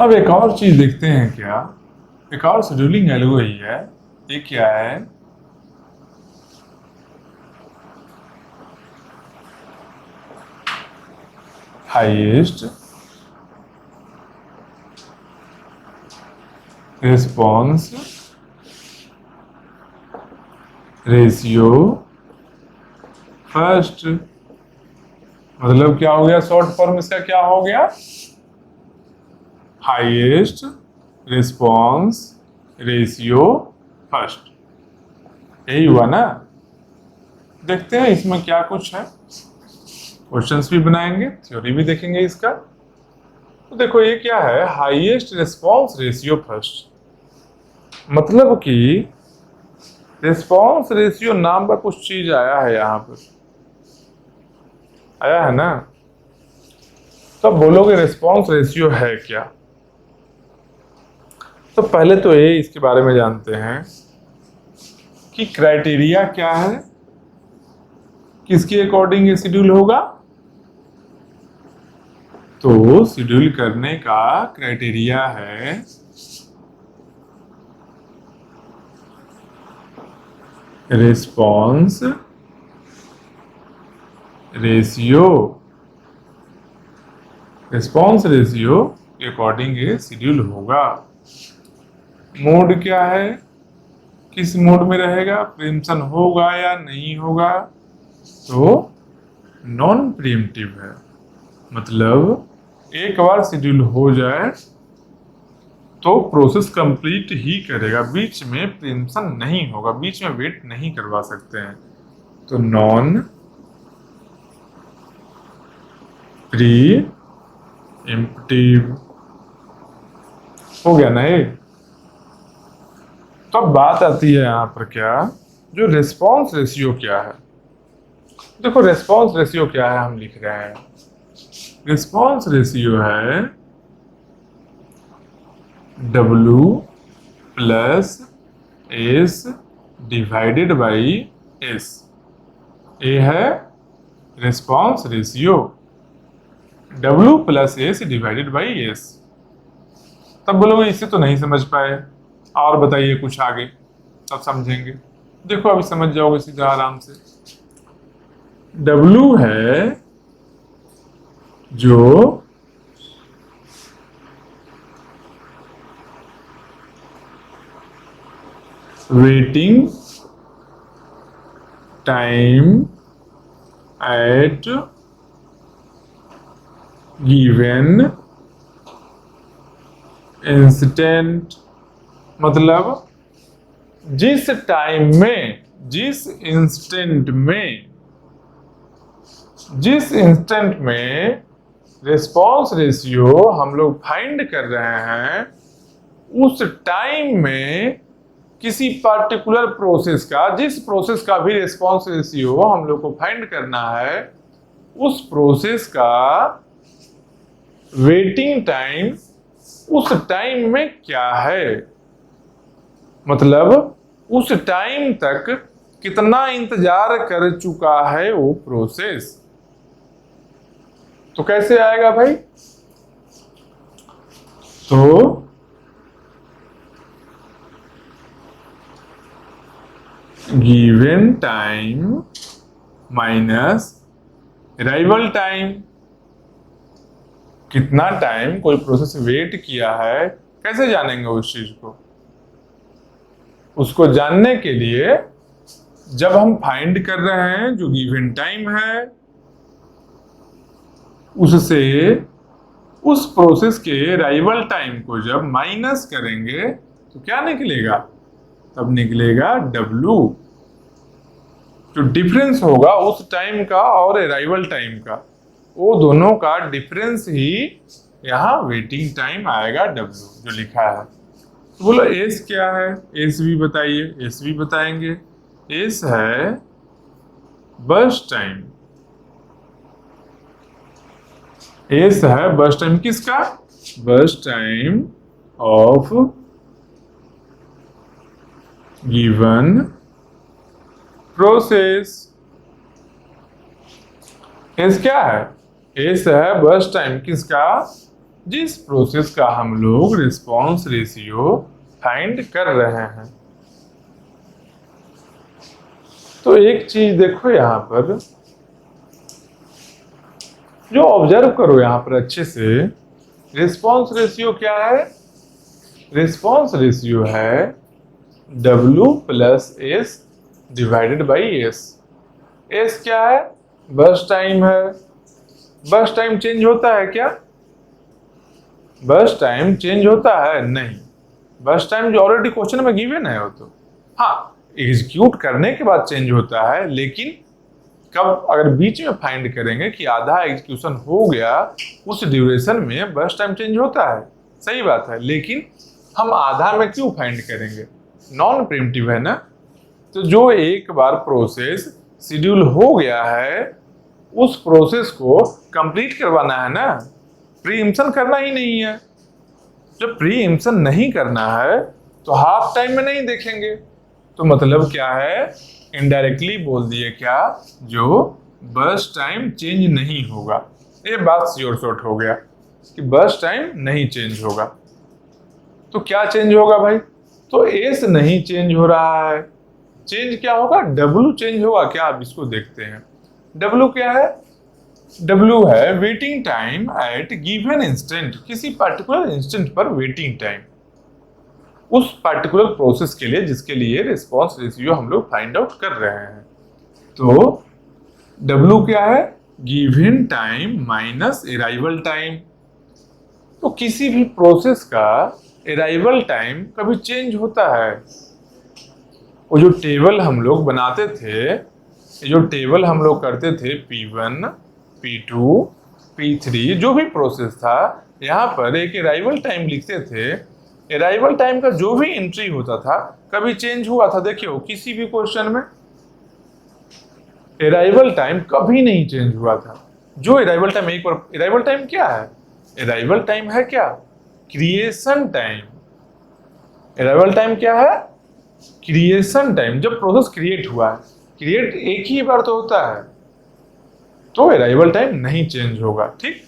अब एक और चीज देखते हैं क्या, एक और शेड्यूलिंग एल्गो ही है। ये क्या है, हाईएस्ट रिस्पॉन्स रेशियो फर्स्ट। मतलब क्या हो गया, शॉर्ट फॉर्म इसका क्या हो गया, हाईएस्ट रिस्पॉन्स रेशियो फर्स्ट। यही हुआ ना। देखते हैं इसमें क्या कुछ है, क्वेश्चंस भी बनाएंगे, थ्योरी भी देखेंगे इसका। तो देखो ये क्या है, हाईएस्ट रिस्पॉन्स रेशियो फर्स्ट। मतलब कि रिस्पॉन्स रेशियो नाम का कुछ चीज आया है यहां पर, आया है ना। तो बोलोगे रिस्पॉन्स रेशियो है क्या। तो पहले तो ये इसके बारे में जानते हैं कि क्राइटेरिया क्या है, किसके अकॉर्डिंग ये शेड्यूल होगा। तो शेड्यूल करने का क्राइटेरिया है रिस्पॉन्स रेशियो। रिस्पॉन्स रेशियो के अकॉर्डिंग ये शेड्यूल होगा। मोड क्या है, किस मोड में रहेगा, प्रीएम्पशन होगा या नहीं होगा। तो नॉन प्रीएम्प्टिव है, मतलब एक बार शेड्यूल हो जाए तो प्रोसेस कंप्लीट ही करेगा, बीच में प्रीएम्पशन नहीं होगा, बीच में वेट नहीं करवा सकते हैं। तो नॉन प्रीएम्प्टिव हो गया ना ये। तो अब बात आती है यहां पर क्या, जो रिस्पॉन्स रेशियो क्या है। देखो रिस्पॉन्स रेशियो क्या है, हम लिख रहे हैं रिस्पॉन्स रेशियो है W plus S divided by S. ये है response ratio, W plus S divided by S. तब बोलोगे इससे तो नहीं समझ पाए, और बताइए कुछ आगे, तब समझेंगे। देखो अभी समझ जाओगे सीधा आराम से। W है जो waiting time at given instant. मतलब जिस टाइम में, जिस इंस्टेंट में, जिस इंस्टेंट में रिस्पॉन्स रेशियो हम लोग फाइंड कर रहे हैं, उस टाइम में किसी पर्टिकुलर प्रोसेस का, जिस प्रोसेस का भी रिस्पॉन्स रेशियो हम लोग को फाइंड करना है, उस प्रोसेस का वेटिंग टाइम उस टाइम में क्या है। मतलब उस टाइम तक कितना इंतजार कर चुका है वो प्रोसेस। तो कैसे आएगा भाई, तो given time minus arrival time. कितना टाइम कोई प्रोसेस वेट किया है, कैसे जानेंगे उस चीज को। उसको जानने के लिए जब हम फाइंड कर रहे हैं जो गिवन टाइम है, उससे उस प्रोसेस के अराइवल टाइम को जब माइनस करेंगे तो क्या निकलेगा, तब निकलेगा W। जो डिफरेंस होगा उस टाइम का और अराइवल टाइम का, वो दोनों का डिफरेंस ही यहाँ वेटिंग टाइम आएगा W, जो लिखा है। तो बोलो एस क्या है, एस भी बताइए। एस भी बताएंगे, एस है बर्स्ट टाइम। एस है बर्स्ट टाइम किसका, burst time of given process. S क्या है, एस है बर्स्ट टाइम किसका, जिस प्रोसेस का हम लोग रिस्पॉन्स रेशियो फाइंड कर रहे हैं। तो एक चीज देखो यहां पर, जो ऑब्जर्व करो यहां पर अच्छे से, रिस्पॉन्स रेशियो क्या है? रिस्पॉन्स रेशियो है W plus S divided by S. S क्या है? बर्स्ट टाइम है। बर्स्ट टाइम चेंज होता है क्या? बर्स्ट टाइम चेंज होता है? नहीं। बर्स्ट टाइम जो ऑलरेडी क्वेश्चन में गिवन है वो तो, हाँ, एग्जीक्यूट करने के बाद चेंज होता है, लेकिन कब? अगर बीच में फाइंड करेंगे कि आधा एग्जीक्यूशन हो गया, उस ड्यूरेशन में बर्स्ट टाइम चेंज होता है, सही बात है, लेकिन हम आधा में क्यों फाइंड करेंगे? नॉन प्रीम्प्टिव है ना। तो जो एक बार प्रोसेस शेड्यूल हो गया है, उस प्रोसेस को कंप्लीट करवाना है ना, प्रीएम्पशन करना ही नहीं है। जब प्रीएम्पशन नहीं करना है तो हाफ टाइम में नहीं देखेंगे। तो मतलब क्या है? इनडायरेक्टली बोल दिए क्या? जो बर्स्ट टाइम चेंज नहीं होगा। ये बात श्योर शॉर्ट हो गया कि बर्स्ट टाइम नहीं चेंज होगा। तो क्या चेंज होगा भाई? तो एस नहीं चेंज हो रहा है, चेंज क्या होगा? डब्ल्यू चेंज होगा क्या? अब इसको देखते हैं। डब्ल्यू क्या है? डब्ल्यू है waiting time at given instant, किसी पर्टिकुलर इंस्टेंट पर वेटिंग टाइम उस पर्टिकुलर प्रोसेस के लिए जिसके लिए रिस्पॉन्स रेशियो हम लोग फाइंड आउट कर रहे हैं। तो W क्या है? Given time minus arrival time. तो किसी भी प्रोसेस का अराइवल टाइम कभी चेंज होता है। वो जो टेबल हम लोग बनाते थे, जो टेबल हम लोग करते थे, P1, P2, P3, जो भी प्रोसेस था, यहाँ पर एक अराइवल टाइम लिखते थे। अराइवल टाइम का जो भी एंट्री होता था कभी चेंज हुआ था? देखियो किसी भी क्वेश्चन में अराइवल टाइम कभी नहीं चेंज हुआ था। जो अराइवल टाइम, एक बार अराइवल टाइम क्या है? अराइवल टाइम है क्या? Creation time. अराइवल टाइम क्या है? Creation time. जब प्रोसेस क्रिएट हुआ है, क्रिएट एक ही बार तो होता है, तो अराइवल टाइम नहीं चेंज होगा। ठीक,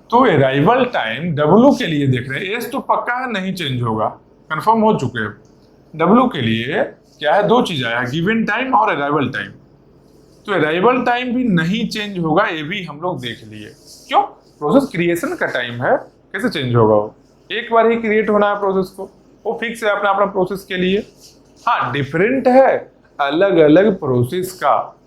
तो अराइवल टाइम W के लिए देख रहे हैं, एस तो पक्का है नहीं चेंज होगा, कंफर्म हो चुके हैं। W के लिए क्या है? दो चीज आया, गिवन टाइम और अराइवल टाइम। तो अराइवल टाइम भी नहीं चेंज होगा, ये भी हम लोग देख लिए। क्यों? प्रोसेस क्रिएशन का टाइम है, कैसे चेंज होगा? वो एक बार ही क्रिएट होना है प्रोसेस को, वो फिक्स है अपना अपना प्रोसेस के लिए। हाँ, डिफरेंट है अलग अलग प्रोसेस का,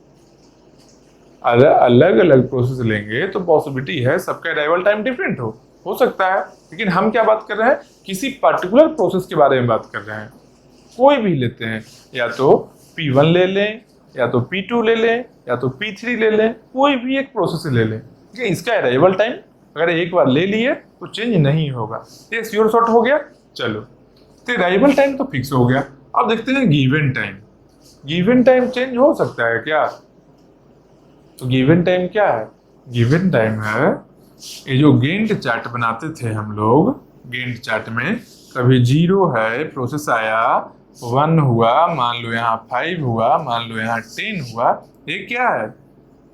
अलग अलग प्रोसेस लेंगे तो पॉसिबिलिटी है सबका अराइवल टाइम डिफरेंट हो सकता है। लेकिन हम क्या बात कर रहे हैं? किसी पर्टिकुलर प्रोसेस के बारे में बात कर रहे हैं। कोई भी लेते हैं, या तो P1 ले लें, या तो P2 ले लें, या तो P3 ले लें, कोई भी एक प्रोसेस ले लें, लेकिन इसका अराइवल टाइम अगर एक बार ले लिए तो चेंज नहीं होगा। ये श्योर शॉर्ट हो गया। चलो, तो अराइवल टाइम तो फिक्स हो गया। अब देखते हैं given time. Given time change हो सकता है क्या? तो गिवन टाइम क्या है? गिवन टाइम है ये जो गेंट चार्ट बनाते थे हम लोग, गेंट चार्ट में कभी 0 है, प्रोसेस आया, 1 हुआ, मान लो यहाँ 5 हुआ, मान लो यहाँ 10 हुआ, ये क्या है?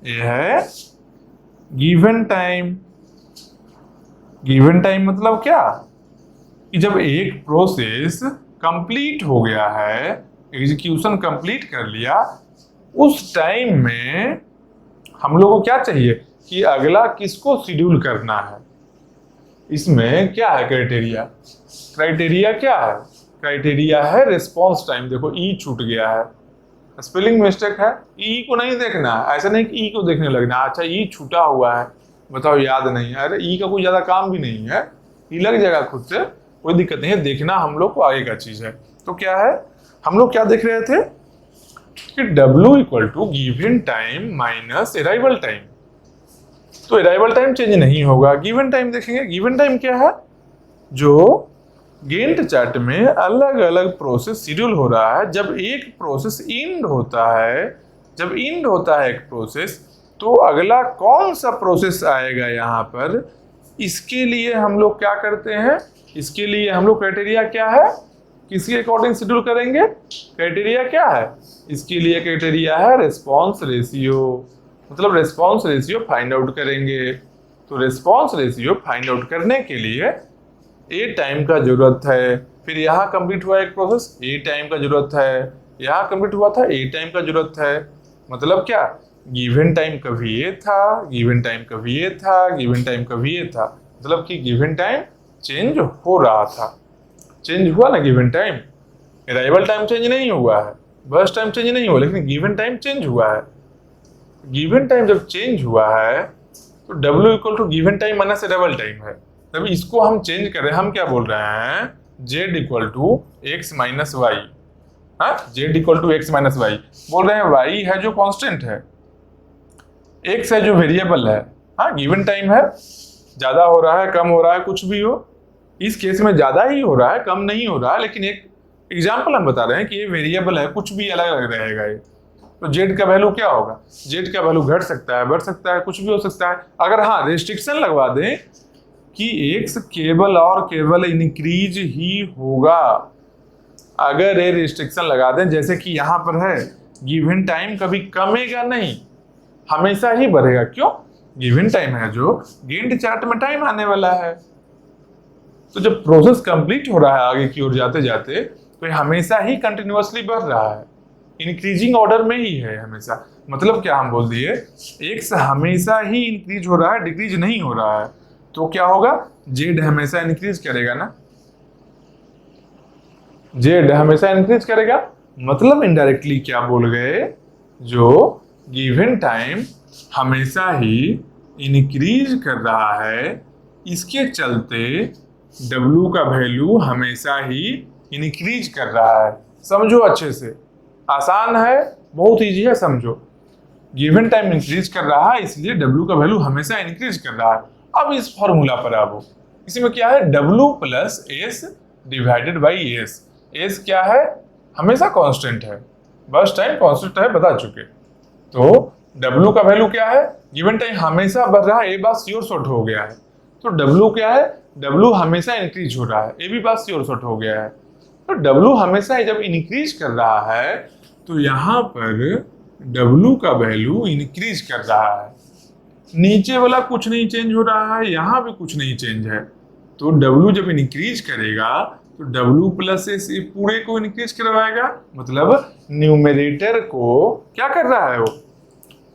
ये है गिवन टाइम। गिवन टाइम मतलब क्या? कि जब एक प्रोसेस कंप्लीट हो गया है, एग्जीक्यूशन कंप्लीट कर लिया, उस टाइम में हम लोगों को क्या चाहिए कि अगला किसको शेड्यूल करना है। इसमें क्या है क्राइटेरिया? क्राइटेरिया क्या है? क्राइटेरिया है रिस्पॉन्स टाइम। देखो ई छूट गया है, स्पेलिंग मिस्टेक है, ई को नहीं देखना, ऐसा नहीं कि ई को देखने लगना। अच्छा, ई छूटा हुआ है, बताओ याद नहीं है, अरे ई का कोई ज्यादा काम भी नहीं है, ई लग जाएगा खुद से, कोई दिक्कत नहीं है, देखना हम लोग को आगे का चीज है। तो क्या है, हम लोग क्या देख रहे थे कि W equal to given time minus arrival time. तो अराइवल टाइम चेंज नहीं होगा, गिवन टाइम देखेंगे। गिवन टाइम क्या है? जो गेंट चार्ट में अलग अलग प्रोसेस शेड्यूल हो रहा है, जब एक प्रोसेस इंड होता है, जब इंड होता है एक प्रोसेस, तो अगला कौन सा प्रोसेस आएगा यहाँ पर, इसके लिए हम लोग क्या करते हैं? इसके लिए हम लोग क्राइटेरिया क्या है, किसके अकॉर्डिंग शेड्यूल करेंगे? क्राइटेरिया क्या है? इसके लिए क्राइटेरिया है रिस्पॉन्स रेशियो, मतलब रिस्पॉन्स रेशियो फाइंड आउट करेंगे। तो रिस्पॉन्स रेशियो फाइंड आउट करने के लिए ए टाइम का जरूरत है। फिर यहाँ कंप्लीट हुआ एक प्रोसेस, ए टाइम का जरूरत है। यहाँ कंप्लीट हुआ था, ए टाइम का जरूरत है। मतलब क्या, गिवन टाइम कभी ये था, गिवन टाइम कभी ये था, गिवन टाइम कभी ये था। मतलब कि गिवन टाइम चेंज हो रहा था। चेंज हुआ ना given time, arrival time change नहीं हुआ है, बर्स्ट टाइम चेंज नहीं हुआ, लेकिन गिवन टाइम चेंज हुआ है। गिवन टाइम जब चेंज हुआ है तो W equal to given time minus arrival time है। तब इसको हम चेंज कर रहे हैं, हम क्या बोल रहे हैं, Z equal to X minus Y. हाँ, Z equal to X minus Y बोल रहे हैं। Y है जो कांस्टेंट है, X है जो वेरिएबल है। हाँ, गिवन टाइम है, ज्यादा हो रहा है, कम हो रहा है, कुछ भी हो। इस केस में ज्यादा ही हो रहा है, कम नहीं हो रहा है, लेकिन एक एग्जाम्पल हम बता रहे हैं कि ये वेरिएबल है, कुछ भी अलग अलग रहेगा ये। तो Z का वैल्यू क्या होगा, Z का वैल्यू घट सकता है, बढ़ सकता है, कुछ भी हो सकता है। अगर हाँ रेस्ट्रिक्शन लगवा दें कि X केवल और केवल इंक्रीज ही होगा, अगर ये रिस्ट्रिक्शन लगा दें, जैसे कि यहाँ पर है गिवन टाइम कभी कमेगा नहीं, हमेशा ही बढ़ेगा। क्यों, गिवन टाइम है जो गेंट चार्ट में टाइम आने वाला है। तो जब प्रोसेस कंप्लीट हो रहा है आगे की ओर जाते जाते, तो ये हमेशा ही कंटिन्यूअसली बढ़ रहा है, इंक्रीजिंग ऑर्डर में ही है हमेशा। मतलब क्या हम बोल दिए, एक्स हमेशा ही इंक्रीज हो रहा है, डिक्रीज नहीं हो रहा है। तो क्या होगा, जेड हमेशा इंक्रीज करेगा ना, जेड हमेशा इंक्रीज करेगा। मतलब इनडायरेक्टली क्या बोल गए, जो गिवन टाइम हमेशा ही इंक्रीज कर रहा है, इसके चलते W का वैल्यू हमेशा ही इंक्रीज कर रहा है। समझो अच्छे से, आसान है, बहुत इजी है, समझो। गिवन टाइम इंक्रीज कर रहा है, इसलिए W का वैल्यू हमेशा इंक्रीज कर रहा है। अब इस फॉर्मूला पर आओ, इसमें क्या है, W plus S divided by S. S क्या है, हमेशा कांस्टेंट है, बस टाइम कांस्टेंट है, बता चुके। तो W का वैल्यू क्या है, गिवन टाइम हमेशा बढ़ रहा है, ये बात श्योर शॉर्ट हो गया है। तो W क्या है, W हमेशा इंक्रीज हो रहा है, ये भी बात श्योर शॉर्ट हो गया है। तो W हमेशा जब इंक्रीज कर रहा है, तो यहाँ पर W का वैल्यू इंक्रीज कर रहा है। नीचे वाला कुछ नहीं चेंज हो रहा है, यहाँ भी कुछ नहीं चेंज है। तो W जब इंक्रीज करेगा तो W प्लस एस पूरे को इंक्रीज करवाएगा। मतलब न्यूमरेटर को क्या कर रहा है, वो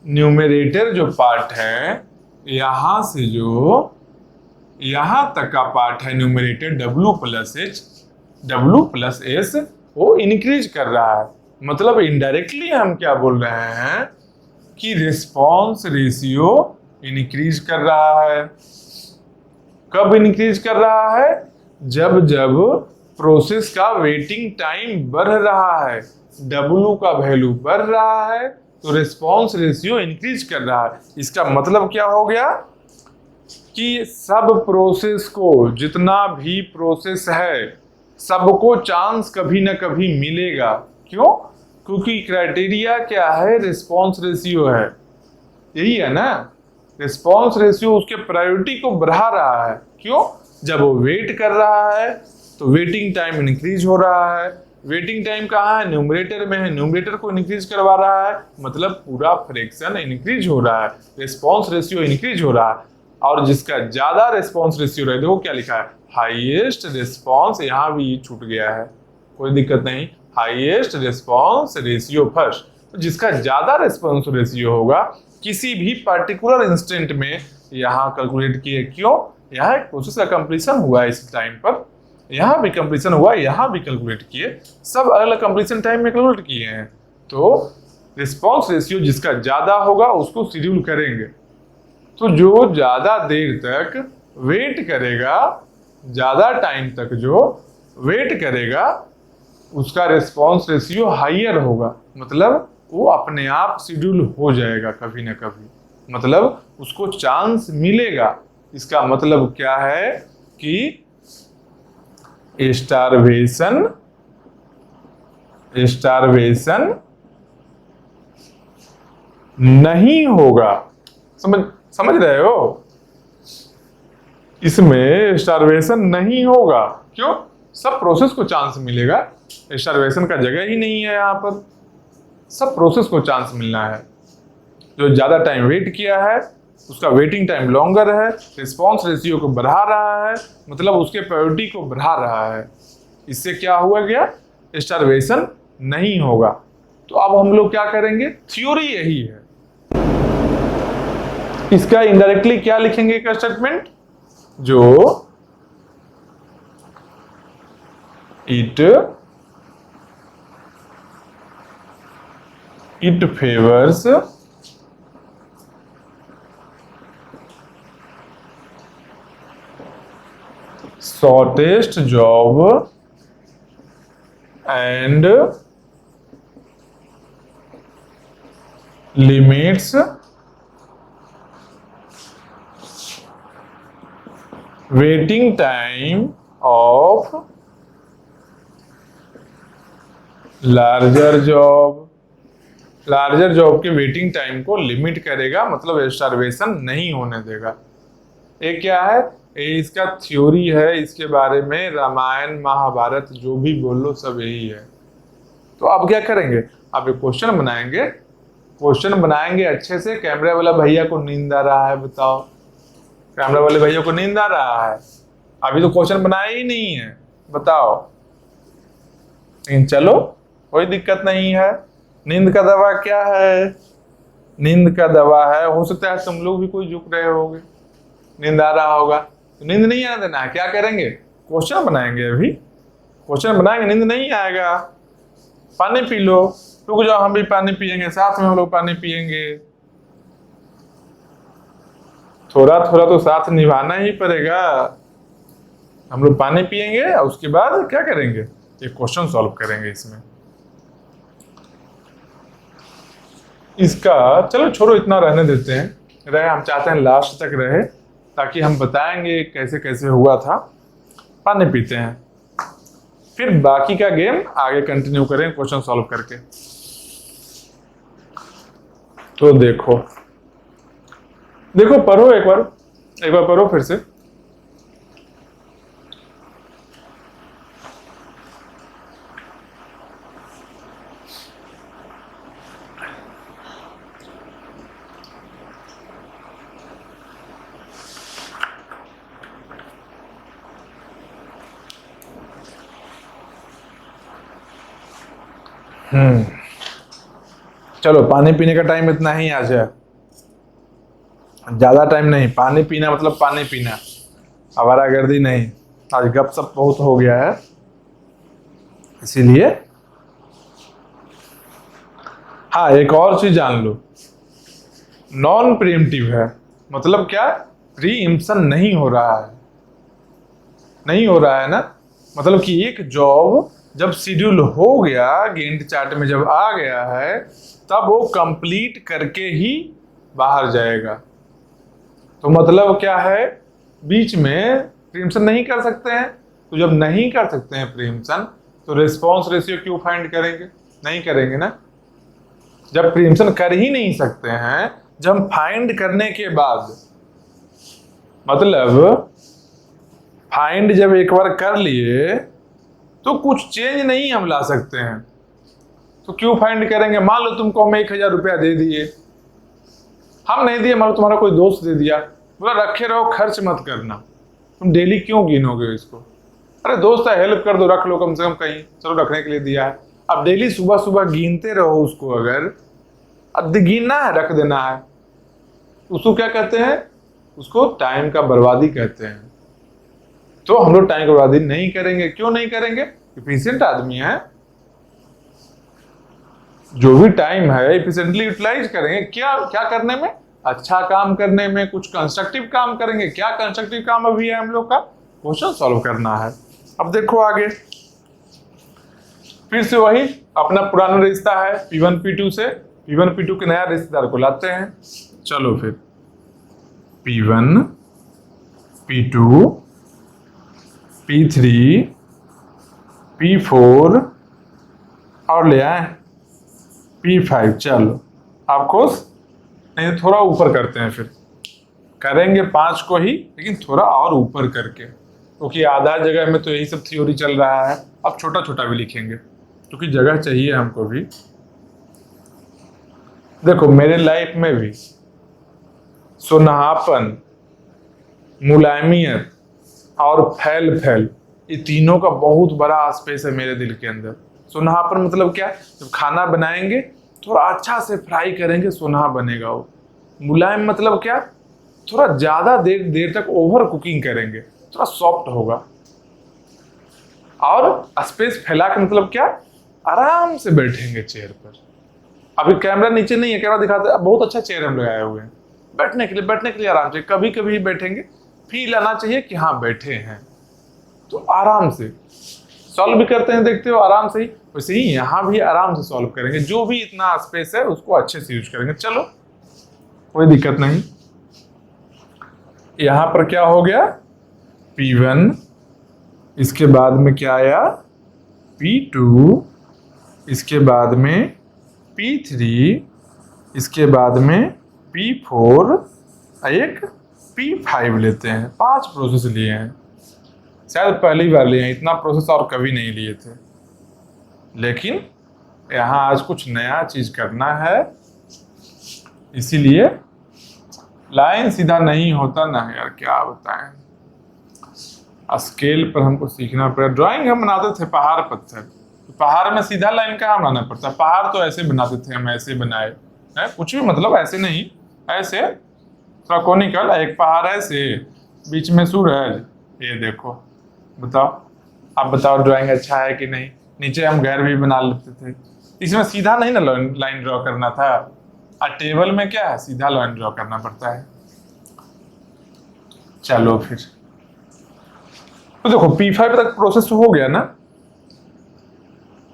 न्यूमरेटर जो पार्ट है, यहाँ से जो यहाँ तक का पार्ट है न्यूमरेटर W प्लस एस, वो इंक्रीज कर रहा है। मतलब इनडायरेक्टली हम क्या बोल रहे हैं कि रिस्पॉन्स रेशियो इंक्रीज कर रहा है। कब इंक्रीज कर रहा है, जब जब प्रोसेस का वेटिंग टाइम बढ़ रहा है, W का वैल्यू बढ़ रहा है, तो रिस्पॉन्स रेशियो इंक्रीज कर रहा है। इसका मतलब क्या हो गया कि सब प्रोसेस को, जितना भी प्रोसेस है, सबको चांस कभी ना कभी मिलेगा। क्यों, क्योंकि क्राइटेरिया क्या है, रिस्पॉन्स रेशियो है, यही है ना। रिस्पॉन्स रेशियो उसके प्रायोरिटी को बढ़ा रहा है। क्यों, जब वो वेट कर रहा है तो वेटिंग टाइम इंक्रीज हो रहा है। वेटिंग टाइम कहाँ है, न्यूमरेटर में है, न्यूमरेटर को इंक्रीज करवा रहा है, मतलब पूरा फ्रैक्शन इंक्रीज हो रहा है, रिस्पॉन्स रेशियो इंक्रीज हो रहा है। और जिसका ज्यादा रिस्पॉन्स रेशियो रहे, देखो क्या लिखा है, हाईएस्ट रिस्पॉन्स, यहाँ भी छूट गया है, कोई दिक्कत नहीं, हाईएस्ट रिस्पॉन्स रेशियो फर्स्ट। तो जिसका ज्यादा रिस्पॉन्स रेशियो होगा किसी भी पर्टिकुलर इंस्टेंट में, यहाँ कैलकुलेट किए। क्यों, यहाँ एक प्रोसेस का कंप्लीशन हुआ है इस टाइम पर, यहाँ भी कंप्लीशन हुआ, यहाँ भी कैलकुलेट किए, सब अलग अलग कंप्लीशन टाइम में कैलकुलेट किए हैं। तो रिस्पॉन्स रेशियो जिसका ज्यादा होगा उसको शेड्यूल करेंगे। तो जो ज्यादा देर तक वेट करेगा, ज्यादा टाइम तक जो वेट करेगा, उसका रिस्पॉन्स रेशियो हाइयर होगा। मतलब वो अपने आप शेड्यूल हो जाएगा कभी ना कभी, मतलब उसको चांस मिलेगा। इसका मतलब क्या है कि स्टारवेशन नहीं होगा। समझ रहे हो, इसमें स्टारवेशन नहीं होगा। क्यों, सब प्रोसेस को चांस मिलेगा, स्टारवेशन का जगह ही नहीं है यहाँ पर। सब प्रोसेस को चांस मिलना है। जो ज्यादा टाइम वेट किया है उसका वेटिंग टाइम लॉन्गर है, रिस्पॉन्स रेशियो को बढ़ा रहा है, मतलब उसके प्रायोरिटी को बढ़ा रहा है। इससे क्या हुआ गया, स्टारवेशन नहीं होगा। तो अब हम लोग क्या करेंगे, थ्योरी यही है। इसका इनडायरेक्टली क्या लिखेंगे एक स्टेटमेंट, जो it favors shortest job and limits waiting time of larger job के वेटिंग टाइम को लिमिट करेगा, मतलब स्टारवेशन नहीं होने देगा। ये क्या है, ये इसका थ्योरी है, इसके बारे में रामायण महाभारत जो भी बोल लो सब यही है। तो अब क्या करेंगे, अब एक क्वेश्चन बनाएंगे अच्छे से। कैमरे वाला भैया को नींद आ रहा है, बताओ, कैमरा वाले भैया को नींद आ रहा है? अभी तो क्वेश्चन बनाया ही नहीं है, बताओ। लेकिन चलो कोई दिक्कत नहीं है। नींद का दवा क्या है, नींद का दवा है, हो सकता है तुम लोग भी कोई झुक रहे होगे, नींद आ रहा होगा, तो नींद नहीं आने देना है। क्या करेंगे, क्वेश्चन बनाएंगे। अभी क्वेश्चन बनाएंगे, नींद नहीं आएगा। पानी पी लो, रुक जाओ, हम भी पानी पियेंगे, साथ में हम लोग पानी पियेंगे। थोड़ा थोड़ा तो साथ निभाना ही पड़ेगा। हम लोग पानी पियेंगे और उसके बाद क्या करेंगे, एक क्वेश्चन सॉल्व करेंगे इसमें। इसका चलो छोड़ो, इतना रहने देते हैं, रहे, हम चाहते हैं लास्ट तक रहे, ताकि हम बताएंगे कैसे कैसे हुआ था। पानी पीते हैं, फिर बाकी का गेम आगे कंटिन्यू करें क्वेश्चन सॉल्व करके। तो देखो पढ़ो, एक बार पढ़ो फिर से। चलो, पानी पीने का टाइम इतना ही आज है, ज्यादा टाइम नहीं। पानी पीना मतलब पानी पीना, आवारागर्दी नहीं। आज गपशप बहुत हो गया है, इसीलिए। हाँ, एक और चीज जान लो, नॉन प्रीएम्प्टिव है, मतलब क्या, प्रीएम्प्शन नहीं हो रहा है ना। मतलब कि एक जॉब जब शेड्यूल हो गया, गैंट चार्ट में जब आ गया है, तब वो कंप्लीट करके ही बाहर जाएगा। तो मतलब क्या है, बीच में प्रीएम्प्शन नहीं कर सकते हैं। तो जब नहीं कर सकते हैं प्रीएम्प्शन, तो रिस्पॉन्स रेशियो क्यों फाइंड करेंगे, नहीं करेंगे ना। जब प्रीएम्प्शन कर ही नहीं सकते हैं, जब हम फाइंड करने के बाद, मतलब फाइंड जब एक बार कर लिए तो कुछ चेंज नहीं हम ला सकते हैं, तो क्यों फाइंड करेंगे। मान लो तुमको हम 1000 रुपया दे दिए, हम नहीं दिए, मान लो तुम्हारा कोई दोस्त दे दिया, बोला रखे रहो, खर्च मत करना। तुम डेली क्यों गिनोगे इसको, अरे दोस्त है, हेल्प कर दो, रख लो कम से कम कहीं, चलो रखने के लिए दिया है। अब डेली सुबह सुबह गिनते रहो उसको, अगर अब गिनना है, रख देना है, उसको क्या कहते हैं, उसको टाइम का बर्बादी कहते हैं। तो हम लोग टाइम की बर्बादी नहीं करेंगे। क्यों नहीं करेंगे, एफिशिएंट आदमी है, जो भी टाइम है एफिशिएंटली यूटिलाइज करेंगे। क्या क्या करने में, अच्छा काम करने में, कुछ कंस्ट्रक्टिव काम करेंगे। क्या कंस्ट्रक्टिव काम अभी है हम लोग का, क्वेश्चन सॉल्व करना है। अब देखो आगे, फिर से वही अपना पुराना रिश्ता है P1 P2 से, P1 P2 के नया रिश्तेदार को लाते हैं। चलो फिर P1 P2 P3 P4 और ले आए P5। चलो आपको नहीं, थोड़ा ऊपर करते हैं, फिर करेंगे 5 को ही, लेकिन थोड़ा और ऊपर करके, क्योंकि आधा जगह में तो यही सब थ्योरी चल रहा है। अब छोटा छोटा भी लिखेंगे, क्योंकि जगह चाहिए हमको भी। देखो मेरे लाइफ में भी सुनहापन, मुलायमियत और फैल, ये तीनों का बहुत बड़ा स्पेस है मेरे दिल के अंदर। सुनहापन मतलब क्या? जब खाना बनाएंगे थोड़ा अच्छा से फ्राई करेंगे, सुनहा बनेगा वो। मुलायम मतलब क्या? थोड़ा ज्यादा देर तक ओवर कुकिंग करेंगे, थोड़ा सॉफ्ट होगा। और स्पेस फैला के मतलब क्या? आराम से बैठेंगे चेयर पर। अभी कैमरा नीचे नहीं है, कैमरा दिखाते हैं, बहुत अच्छा चेयर हम लगाए हुए हैं बैठने के लिए आराम से। कभी कभी बैठेंगे, फील आना चाहिए कि हाँ बैठे हैं, तो आराम से सॉल्व भी करते हैं, देखते हो आराम से ही। वैसे ही यहाँ भी आराम से सॉल्व करेंगे, जो भी इतना स्पेस है उसको अच्छे से यूज करेंगे। चलो कोई दिक्कत नहीं। यहाँ पर क्या हो गया? P1, इसके बाद में क्या आया? P2, इसके बाद में P3, इसके बाद में P4, एक P5 लेते हैं। 5 प्रोसेस लिए हैं, शायद पहली बार लिए हैं, इतना प्रोसेस और कभी नहीं लिए थे। लेकिन यहाँ आज कुछ नया चीज करना है, इसीलिए लाइन सीधा नहीं होता ना यार, क्या बताएं। स्केल पर हमको सीखना पड़ा। ड्राइंग हम बनाते थे पहाड़ पत्थर, तो पहाड़ में सीधा लाइन कहाँ बनाना पड़ता? पहाड़ तो ऐसे बनाते थे हम, ऐसे बनाए है, कुछ भी मतलब ऐसे नहीं, ऐसे थोड़ा कोनिकल, एक पहाड़ ऐसे, बीच में सूरज, ये देखो। बताओ, आप बताओ ड्राइंग अच्छा है कि नहीं? नीचे हम घर भी बना लेते थे। इसमें सीधा नहीं ना लाइन ड्रॉ करना था, और टेबल में क्या है, सीधा लाइन ड्रॉ करना पड़ता है। चलो फिर तो देखो P5 तक प्रोसेस हो गया ना,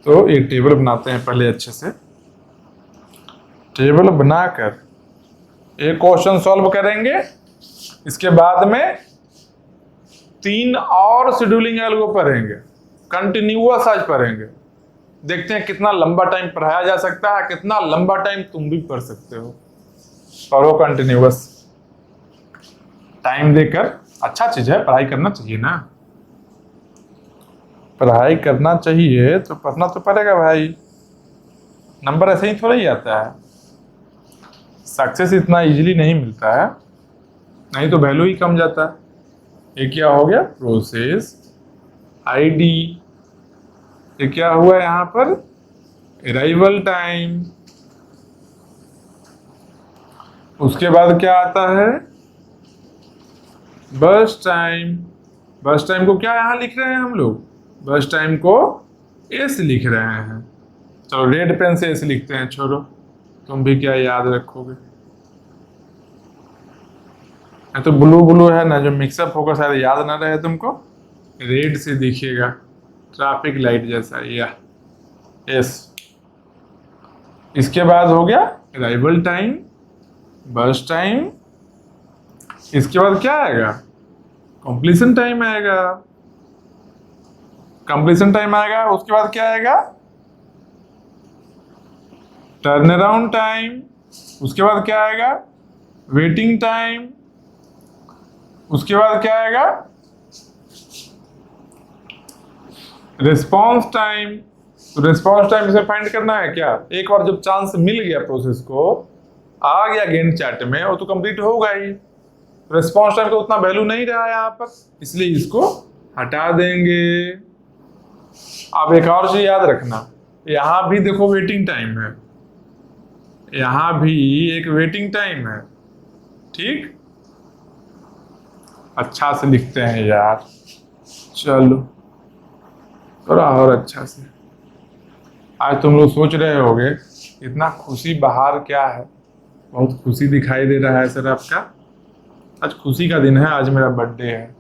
तो एक टेबल बनाते हैं पहले अच्छे से। टेबल बनाकर एक क्वेश्चन सॉल्व करेंगे, इसके बाद में 3 और शेड्यूलिंग एल्गो पढ़ेंगे, कंटिन्यूअस आज पढ़ेंगे। देखते हैं कितना लंबा टाइम पढ़ाया जा सकता है, कितना लंबा टाइम तुम भी पढ़ सकते हो। पढ़ो कंटिन्यूअस, टाइम देकर। अच्छा चीज है, पढ़ाई करना चाहिए ना, पढ़ाई करना चाहिए तो पढ़ना तो पड़ेगा भाई। नंबर ऐसे ही थोड़ा ही आता है, सक्सेस इतना इजीली नहीं मिलता है, नहीं तो वैल्यू ही कम जाता है। ये क्या हो गया? Process ID. ये क्या हुआ यहाँ पर? Arrival time. उसके बाद क्या आता है? बस टाइम। बस टाइम को क्या यहाँ लिख रहे हैं हम लोग? बस टाइम को एस लिख रहे हैं। चलो रेड पेन से एस लिखते हैं, छोड़ो, तुम भी क्या याद रखोगे। तो ब्लू है ना, जो मिक्सअप होगा शायद याद ना रहे तुमको, रेड से दिखिएगा, ट्रैफिक लाइट जैसा, या एस। इसके बाद हो गया अराइवल टाइम, बस टाइम। इसके बाद क्या आएगा? कंप्लीशन टाइम आएगा। कंप्लीशन टाइम आएगा, उसके बाद क्या आएगा? Turn around time. उसके बाद क्या आएगा? Waiting time. उसके बाद क्या आएगा? Response time. तो रिस्पॉन्स टाइम इसे फाइंड करना है क्या? एक बार जब चांस मिल गया प्रोसेस को, आ गया गैंट चार्ट में, वो तो कंप्लीट होगा ही। रिस्पॉन्स टाइम का उतना वैल्यू नहीं रहा यहाँ पर, इसलिए इसको हटा देंगे। अब एक और चीज याद रखना, यहाँ भी देखो वेटिंग टाइम है, यहाँ भी एक वेटिंग टाइम है, ठीक। अच्छा से लिखते हैं यार, चलो थोड़ा और अच्छा से। आज तुम लोग सोच रहे होगे इतना खुशी बाहर क्या है, बहुत खुशी दिखाई दे रहा है सर आपका। आज खुशी का दिन है, आज मेरा बर्थडे है।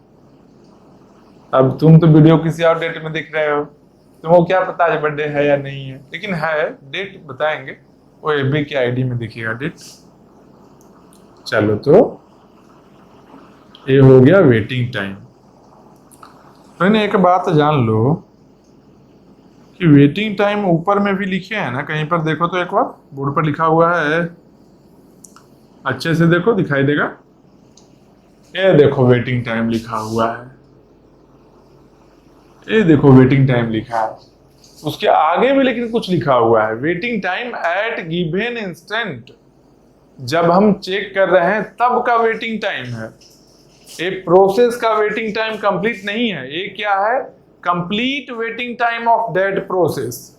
अब तुम तो वीडियो किसी और डेट में देख रहे हो, तुमको क्या पता आज बर्थडे है या नहीं है, लेकिन है, डेट बताएंगे, वो एफबी की आईडी में दिखेगा डेट। चलो तो ये हो गया वेटिंग टाइम। मैंने एक बात जान लो कि वेटिंग टाइम ऊपर में भी लिखे हैं ना, कहीं पर देखो तो एक बार बोर्ड पर लिखा हुआ है, अच्छे से देखो दिखाई देगा। ये देखो वेटिंग टाइम लिखा हुआ है, ये देखो वेटिंग टाइम लिखा है। उसके आगे भी लेकिन कुछ लिखा हुआ है, waiting time at given instant. जब हम चेक कर रहे हैं तब का वेटिंग टाइम है। ए प्रोसेस का वेटिंग टाइम कंप्लीट नहीं है, ये क्या है, complete waiting time of that process.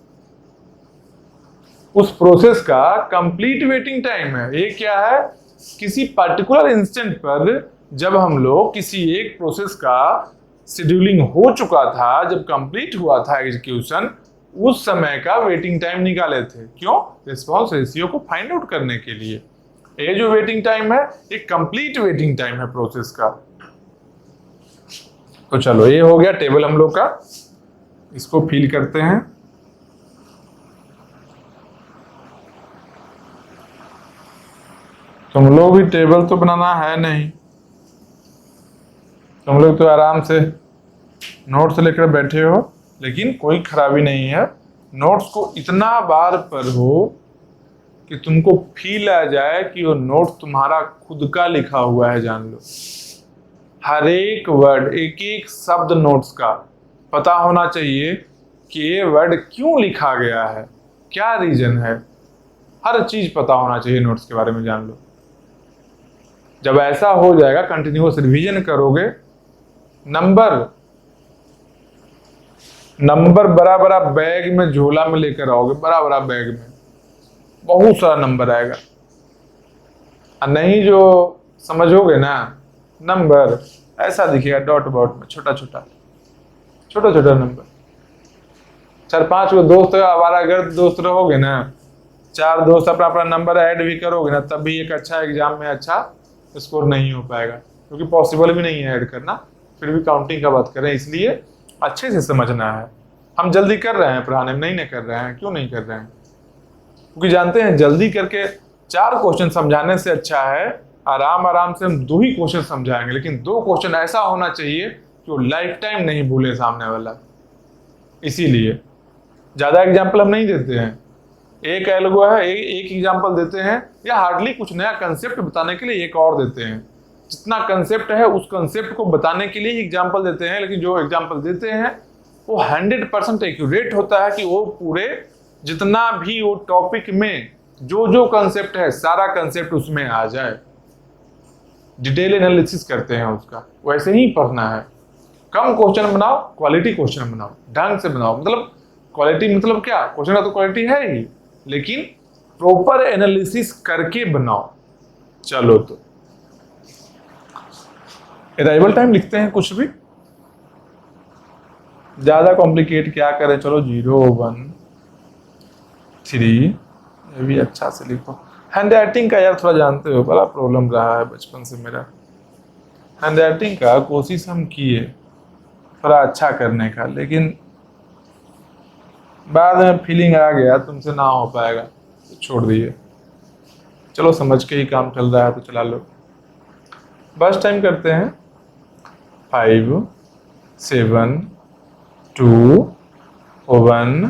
उस प्रोसेस का कंप्लीट वेटिंग टाइम है। ये क्या है, किसी पर्टिकुलर इंस्टेंट पर जब हम लोग किसी एक प्रोसेस का शेड्यूलिंग हो चुका था, जब कंप्लीट हुआ था एग्जीक्यूशन, उस समय का वेटिंग टाइम निकाले थे। क्यों, रिस्पांस रेशियो को फाइंड आउट करने के लिए। ये जो वेटिंग टाइम है ये कंप्लीट वेटिंग टाइम है प्रोसेस का। तो चलो ये हो गया टेबल हम लोग का, इसको फिल करते हैं। तुम लोग भी टेबल तो बनाना है नहीं, तुम लोग तो आराम से नोट्स लेकर बैठे हो, लेकिन कोई खराबी नहीं है। नोट्स को इतना बार पढ़ो कि तुमको फील आ जाए कि वो नोट तुम्हारा खुद का लिखा हुआ है। जान लो, हर एक वर्ड, एक एक शब्द नोट्स का पता होना चाहिए कि ये वर्ड क्यों लिखा गया है, क्या रीजन है, हर चीज पता होना चाहिए नोट्स के बारे में। जान लो, जब ऐसा हो जाएगा, कंटिन्यूअस रिवीजन करोगे, नंबर बड़ा बड़ा बैग में, झोला में लेकर आओगे, बड़ा बड़ा बैग में बहुत सारा नंबर आएगा। और नहीं जो समझोगे ना, नंबर ऐसा दिखेगा डॉट बॉट में, छोटा छोटा नंबर। 4-5 को दोस्त, आवारागर्द दोस्त रहोगे ना, 4 दोस्त अपना अपना नंबर ऐड भी करोगे ना, तब भी एक अच्छा एग्जाम में अच्छा स्कोर नहीं हो पाएगा, क्योंकि पॉसिबल भी नहीं है ऐड करना। फिर भी काउंटिंग का बात करें, इसलिए अच्छे से समझना है। हम जल्दी कर रहे हैं पढ़ाने में, नहीं ना कर रहे हैं, क्यों नहीं कर रहे हैं, क्योंकि जानते हैं जल्दी करके 4 क्वेश्चन समझाने से अच्छा है आराम से हम 2 ही क्वेश्चन समझाएंगे, लेकिन 2 क्वेश्चन ऐसा होना चाहिए कि वो लाइफ टाइम नहीं भूले सामने वाला। इसीलिए ज्यादा एग्जाम्पल हम नहीं देते हैं, एक एल्गो है, एक एग्जाम्पल देते हैं, या हार्डली कुछ नया कंसेप्ट बताने के लिए एक और देते हैं। जितना कंसेप्ट है उस कंसेप्ट को बताने के लिए ही एग्जाम्पल देते हैं, लेकिन जो एग्जाम्पल देते हैं वो 100% एक्यूरेट होता है कि वो पूरे जितना भी वो टॉपिक में जो कंसेप्ट है, सारा कंसेप्ट उसमें आ जाए। डिटेल एनालिसिस करते हैं उसका, वैसे ही पढ़ना है। कम क्वेश्चन बनाओ, क्वालिटी क्वेश्चन बनाओ, ढंग से बनाओ। मतलब क्वालिटी मतलब क्या, क्वेश्चन का तो क्वालिटी है ही, लेकिन प्रॉपर एनालिसिस करके बनाओ। चलो, तो अराइवल टाइम लिखते हैं, कुछ भी ज्यादा कॉम्प्लिकेट क्या करें। चलो 0, 1, 3, ये भी अच्छा से लिखो। हैंड राइटिंग का यार थोड़ा जानते हो बड़ा प्रॉब्लम रहा है बचपन से मेरा। हैंड राइटिंग का कोशिश हम किए थोड़ा अच्छा करने का, लेकिन बाद में फीलिंग आ गया तुमसे ना हो पाएगा, तो छोड़ दिए। चलो समझ के ही काम चल रहा है तो चला लो। बस टाइम करते हैं 5, 7, 2, 1,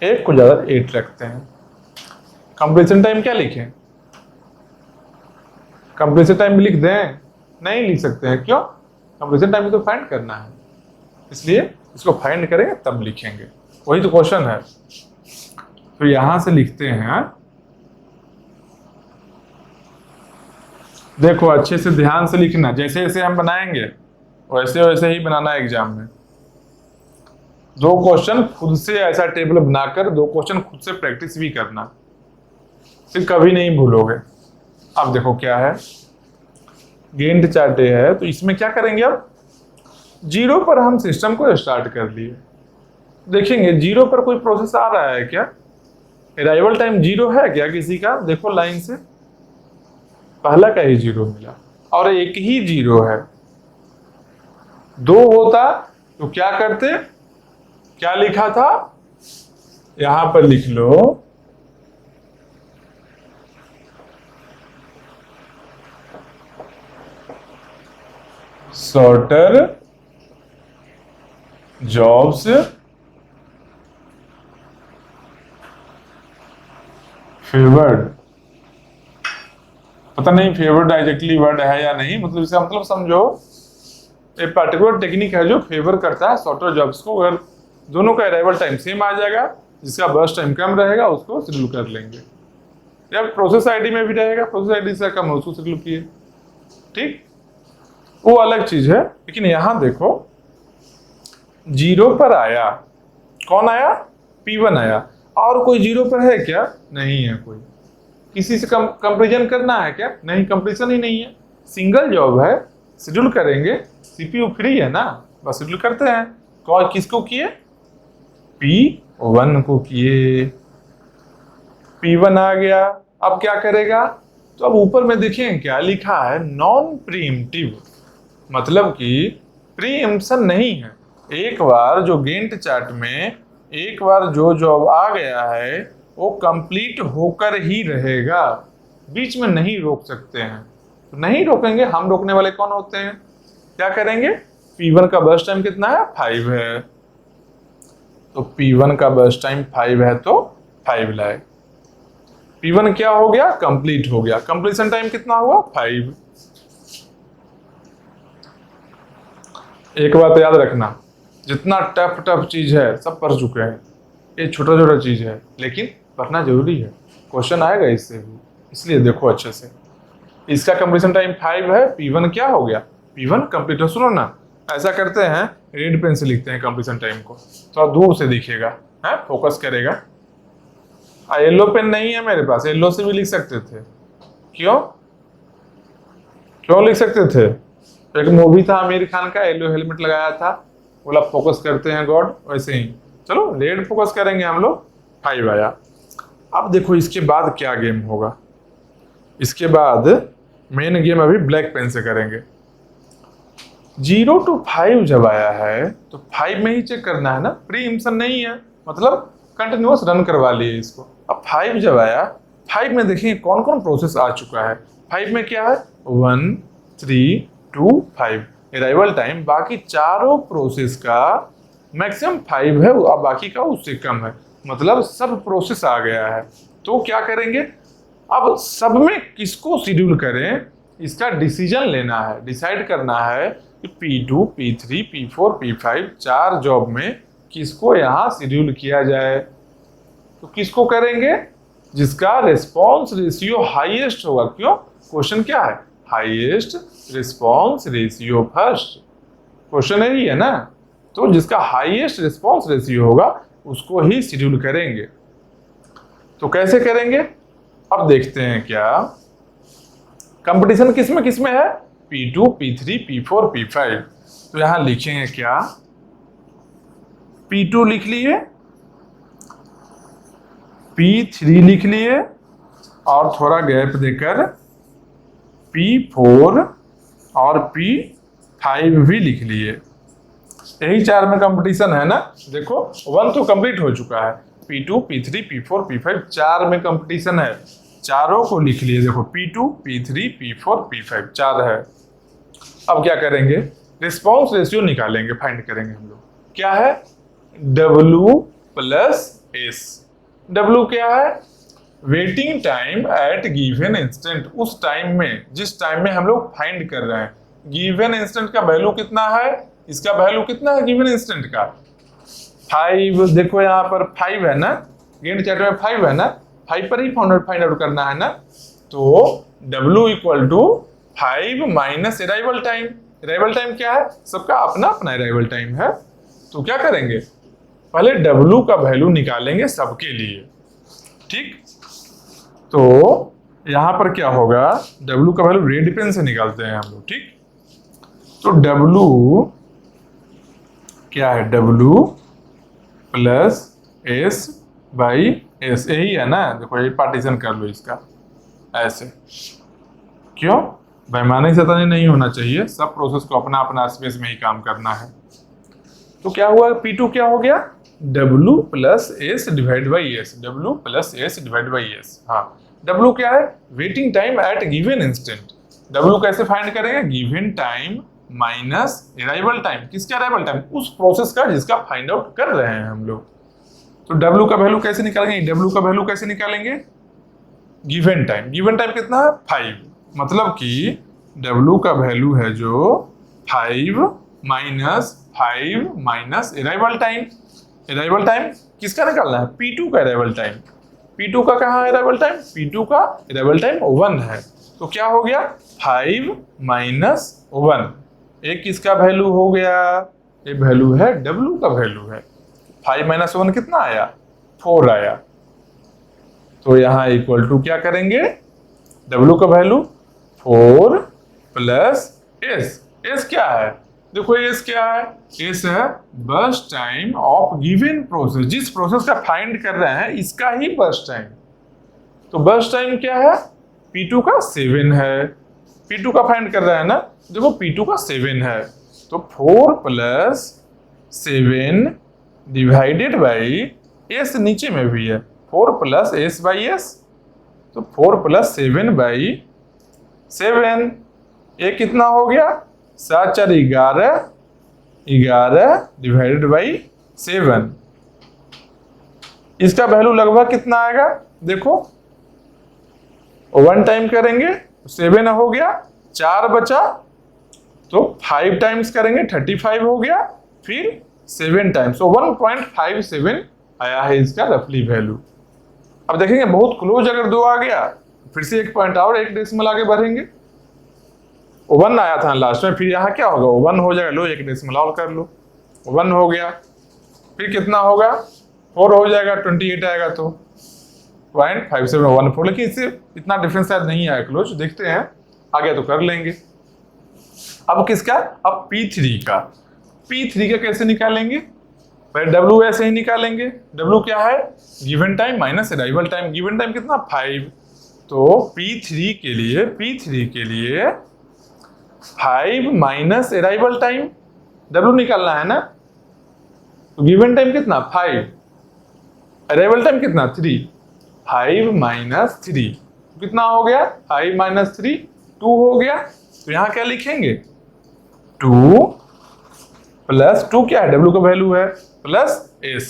एक को ज्यादा 8 रखते हैं। कंप्लीशन टाइम क्या लिखें, कंप्लीशन टाइम भी लिख दें, नहीं लिख सकते हैं। क्यों, कंप्लीशन टाइम तो फाइंड करना है, इसलिए इसको फाइंड करेंगे तब लिखेंगे, वही तो क्वेश्चन है। तो यहां से लिखते हैं, देखो अच्छे से ध्यान से लिखना, जैसे जैसे हम बनाएंगे वैसे वैसे ही बनाना है एग्जाम में। 2 क्वेश्चन खुद से ऐसा टेबल बनाकर 2 क्वेश्चन खुद से प्रैक्टिस भी करना, फिर कभी नहीं भूलोगे। अब देखो क्या है, गेंट चार्ट है, तो इसमें क्या करेंगे, अब 0 पर हम सिस्टम को स्टार्ट कर लिए। देखेंगे 0 पर कोई प्रोसेस आ रहा है क्या, अराइवल टाइम 0 है क्या किसी का। देखो लाइन से पहला का ही 0 मिला, और एक ही 0 है। 2 होता तो क्या करते, क्या लिखा था, यहां पर लिख लो सॉर्टर जॉब्स फेवर्ड। पता नहीं फेवर्ड डायरेक्टली वर्ड है या नहीं, मतलब इसका मतलब समझो एक पर्टिकुलर टेक्निक है जो फेवर करता है सॉर्टर जॉब्स को। अगर दोनों का अराइवल टाइम सेम आ जाएगा, जिसका बर्स्ट टाइम कम रहेगा उसको शेड्यूल कर लेंगे। या प्रोसेस आईडी में भी रहेगा, प्रोसेस आईडी से कम है उसको शेड्यूल किए, ठीक, वो अलग चीज है। लेकिन यहां देखो 0 पर आया, कौन आया, P1 आया, और कोई 0 पर है क्या, नहीं है कोई। किसी से कंपेरिजन करना है क्या, नहीं, कंपेरिजन ही नहीं है, सिंगल जॉब है, शेड्यूल करेंगे, सीपीयू फ्री है ना, बस शेड्यूल करते हैं। कौन किसको किए, P1 को किए, P1 आ गया। अब क्या करेगा, तो अब ऊपर में देखें क्या लिखा है, नॉन प्रीएम्प्टिव, मतलब कि प्रीएम्प्शन नहीं है। एक बार जो गेंट चार्ट में एक बार जो जॉब आ गया है वो कंप्लीट होकर ही रहेगा, बीच में नहीं रोक सकते हैं। तो नहीं रोकेंगे, हम रोकने वाले कौन होते हैं, क्या करेंगे, P1 का बर्स्ट टाइम कितना है, 5 है, तो P1 का बर्स्ट टाइम 5 है तो 5 लाए। P1 क्या हो गया, कंप्लीट हो गया, कंप्लीशन टाइम कितना हुआ, 5। एक बात याद रखना, जितना टफ टफ चीज है सब पढ़ चुके हैं, ये छोटा छोटा चीज है लेकिन पढ़ना जरूरी है, क्वेश्चन आएगा इससे भी, इसलिए देखो अच्छे से। इसका कंप्लीशन टाइम 5 है, P1 क्या हो गया, P1 कंप्लीट हो। सुनो ना, ऐसा करते हैं, रेड पेन से लिखते हैं कंप्लीशन टाइम को, थोड़ा दूर से दिखेगा, है फोकस करेगा। येलो पेन नहीं है मेरे पास, येलो से भी लिख सकते थे, क्यों क्यों लिख सकते थे, एक मूवी था आमिर खान का, येलो हेलमेट लगाया था, बोला फोकस करते हैं गॉड, वैसे ही चलो रेड फोकस करेंगे हम लोग, 5 आया। अब देखो इसके बाद क्या गेम होगा, इसके बाद मेन गेम अभी ब्लैक पेन से करेंगे। 0 to 5 जब आया है तो 5 में ही चेक करना है ना, प्रीएम्प्शन नहीं है, मतलब कंटिन्यूअस रन करवा लिए इसको। अब 5 जब आया, 5 में देखिए कौन कौन प्रोसेस आ चुका है। 5 में क्या है, 1 3 2 5 अराइवल टाइम, बाकी चारों प्रोसेस का मैक्सिमम 5 है और बाकी का उससे कम है, मतलब सब प्रोसेस आ गया है। तो क्या करेंगे, अब सब में किसको शेड्यूल करें, इसका डिसीजन लेना है, डिसाइड करना है कि P2 P3 P4 P5 चार जॉब में किसको यहाँ शेड्यूल किया जाए। तो किसको करेंगे, जिसका रिस्पॉन्स रेशियो हाईएस्ट होगा। क्यों, क्वेश्चन क्या है, highest response ratio first, question यही है ना, तो जिसका हाईएस्ट रिस्पॉन्स रेशियो होगा उसको ही शेड्यूल करेंगे। तो कैसे करेंगे, अब देखते हैं क्या कंपटीशन किस में है, P2 P3 P4 P5। तो यहां लिखेंगे क्या, P2 लिख लिए, P3 लिख लिए, और थोड़ा गैप देकर P4 और P5 भी लिख लिए। यही चार में कंपटीशन है ना, देखो 1 तो कंप्लीट हो चुका है, P2 P3 P4 P5 चार में कंपटीशन है, चारों को लिख लिए। देखो P2 P3 P4 P5 चार है। अब क्या करेंगे, रिस्पॉन्स रेशियो निकालेंगे, फाइंड करेंगे हम लोग, क्या है, W प्लस S। W क्या है, waiting time at given instant, उस टाइम में जिस टाइम में हम लोग फाइंड कर रहे हैं। गिवन इंस्टेंट का वैल्यू कितना है, इसका वैल्यू कितना है गिवन इंस्टेंट का, 5। देखो यहाँ पर 5 है ना, गेंट चार्ट में 5 है ना, 5 पर ही फाइंड आउट करना है ना। तो W equal to 5 minus arrival time. Arrival time क्या है, सबका अपना अपना अराइवल टाइम है। तो क्या करेंगे, पहले W का वैल्यू निकालेंगे सबके लिए, ठीक। तो यहां पर क्या होगा, W का वैल्यू रेड पेन से निकालते हैं हम लोग, ठीक। तो W क्या है, W plus S by S, यही है ना। देखो ये पार्टीशन कर लो इसका ऐसे, क्यों, बेईमानी शैतानी नहीं होना चाहिए, सब प्रोसेस को अपना अपना स्पेस में ही काम करना है। तो क्या हुआ, P2 क्या हो गया, W plus S divide by S, W plus S divide by S। हाँ, W क्या है, waiting time at given instant. W कैसे फाइंड करेंगे, given time minus arrival time, किसका अराइवल टाइम, उस प्रोसेस का जिसका फाइंड आउट कर रहे हैं हम लोग। तो W का वैल्यू कैसे निकालेंगे, W का वैल्यू कैसे निकालेंगे, गिवन टाइम, गिवन टाइम कितना है 5, मतलब कि W का वैल्यू है जो 5 minus arrival time. Arrival time किसका निकालना है, P2 का अराइवल टाइम। P2 का कहाँ है अराइवल टाइम? P2 का अराइवल टाइम 1 है। तो क्या हो गया? 5 माइनस 1। एक किसका वैल्यू हो गया? ये वैल्यू है W का वैल्यू है। 5 माइनस 1 कितना आया? 4 आया। तो यहाँ इक्वल टू क्या करेंगे? W का वैल्यू 4 प्लस S। S क्या है? देखो S क्या है? S है burst time of given process. जिस प्रोसेस का फाइंड कर रहे हैं इसका ही बर्स्ट टाइम। तो बर्स्ट टाइम क्या है? P2 का 7 है। P2 का फाइंड कर रहा है ना, देखो P2 का 7 है, तो 4 प्लस 7 डिवाइडेड बाई S नीचे में भी है, 4 प्लस S बाई S, तो 4 प्लस 7 बाई 7। ये कितना हो गया? 7 4 11, 11 डिवाइडेड बाई 7। इसका वैल्यू लगभग कितना आएगा? देखो 1 टाइम करेंगे 7 हो गया, 4 बचा, तो 5 टाइम्स करेंगे 35 हो गया, फिर 7 टाइम्स, तो 1.57 आया है इसका रफली वैल्यू। अब देखेंगे बहुत क्लोज अगर 2 आ गया, फिर से 1 पॉइंट और 1 डेसिमल आगे बढ़ेंगे। 1 आया था लास्ट में, फिर यहाँ क्या होगा? 1 हो जाएगा, लो 1 डेसिमल और कर लो, 1 हो गया, फिर कितना होगा? 4 हो जाएगा, 28 आएगा, तो 0.5714। लेकिन इससे इतना डिफरेंस शायद नहीं आया क्लोज, देखते हैं आगे तो कर लेंगे। अब किसका? अब P3 का। P3 का कैसे निकालेंगे? पहले W ऐसे ही निकालेंगे। W क्या है? Given time minus arrival time. Given time कितना? 5। तो P3 के लिए 5 माइनस अराइवल टाइम, W निकालना है ना, तो गिवन टाइम कितना? 5, अराइवल टाइम कितना? 3। 5 माइनस 3 कितना हो गया? 5 माइनस 3 2 हो गया। तो यहां क्या लिखेंगे? 2 प्लस 2 क्या है? W का वैल्यू है, प्लस S।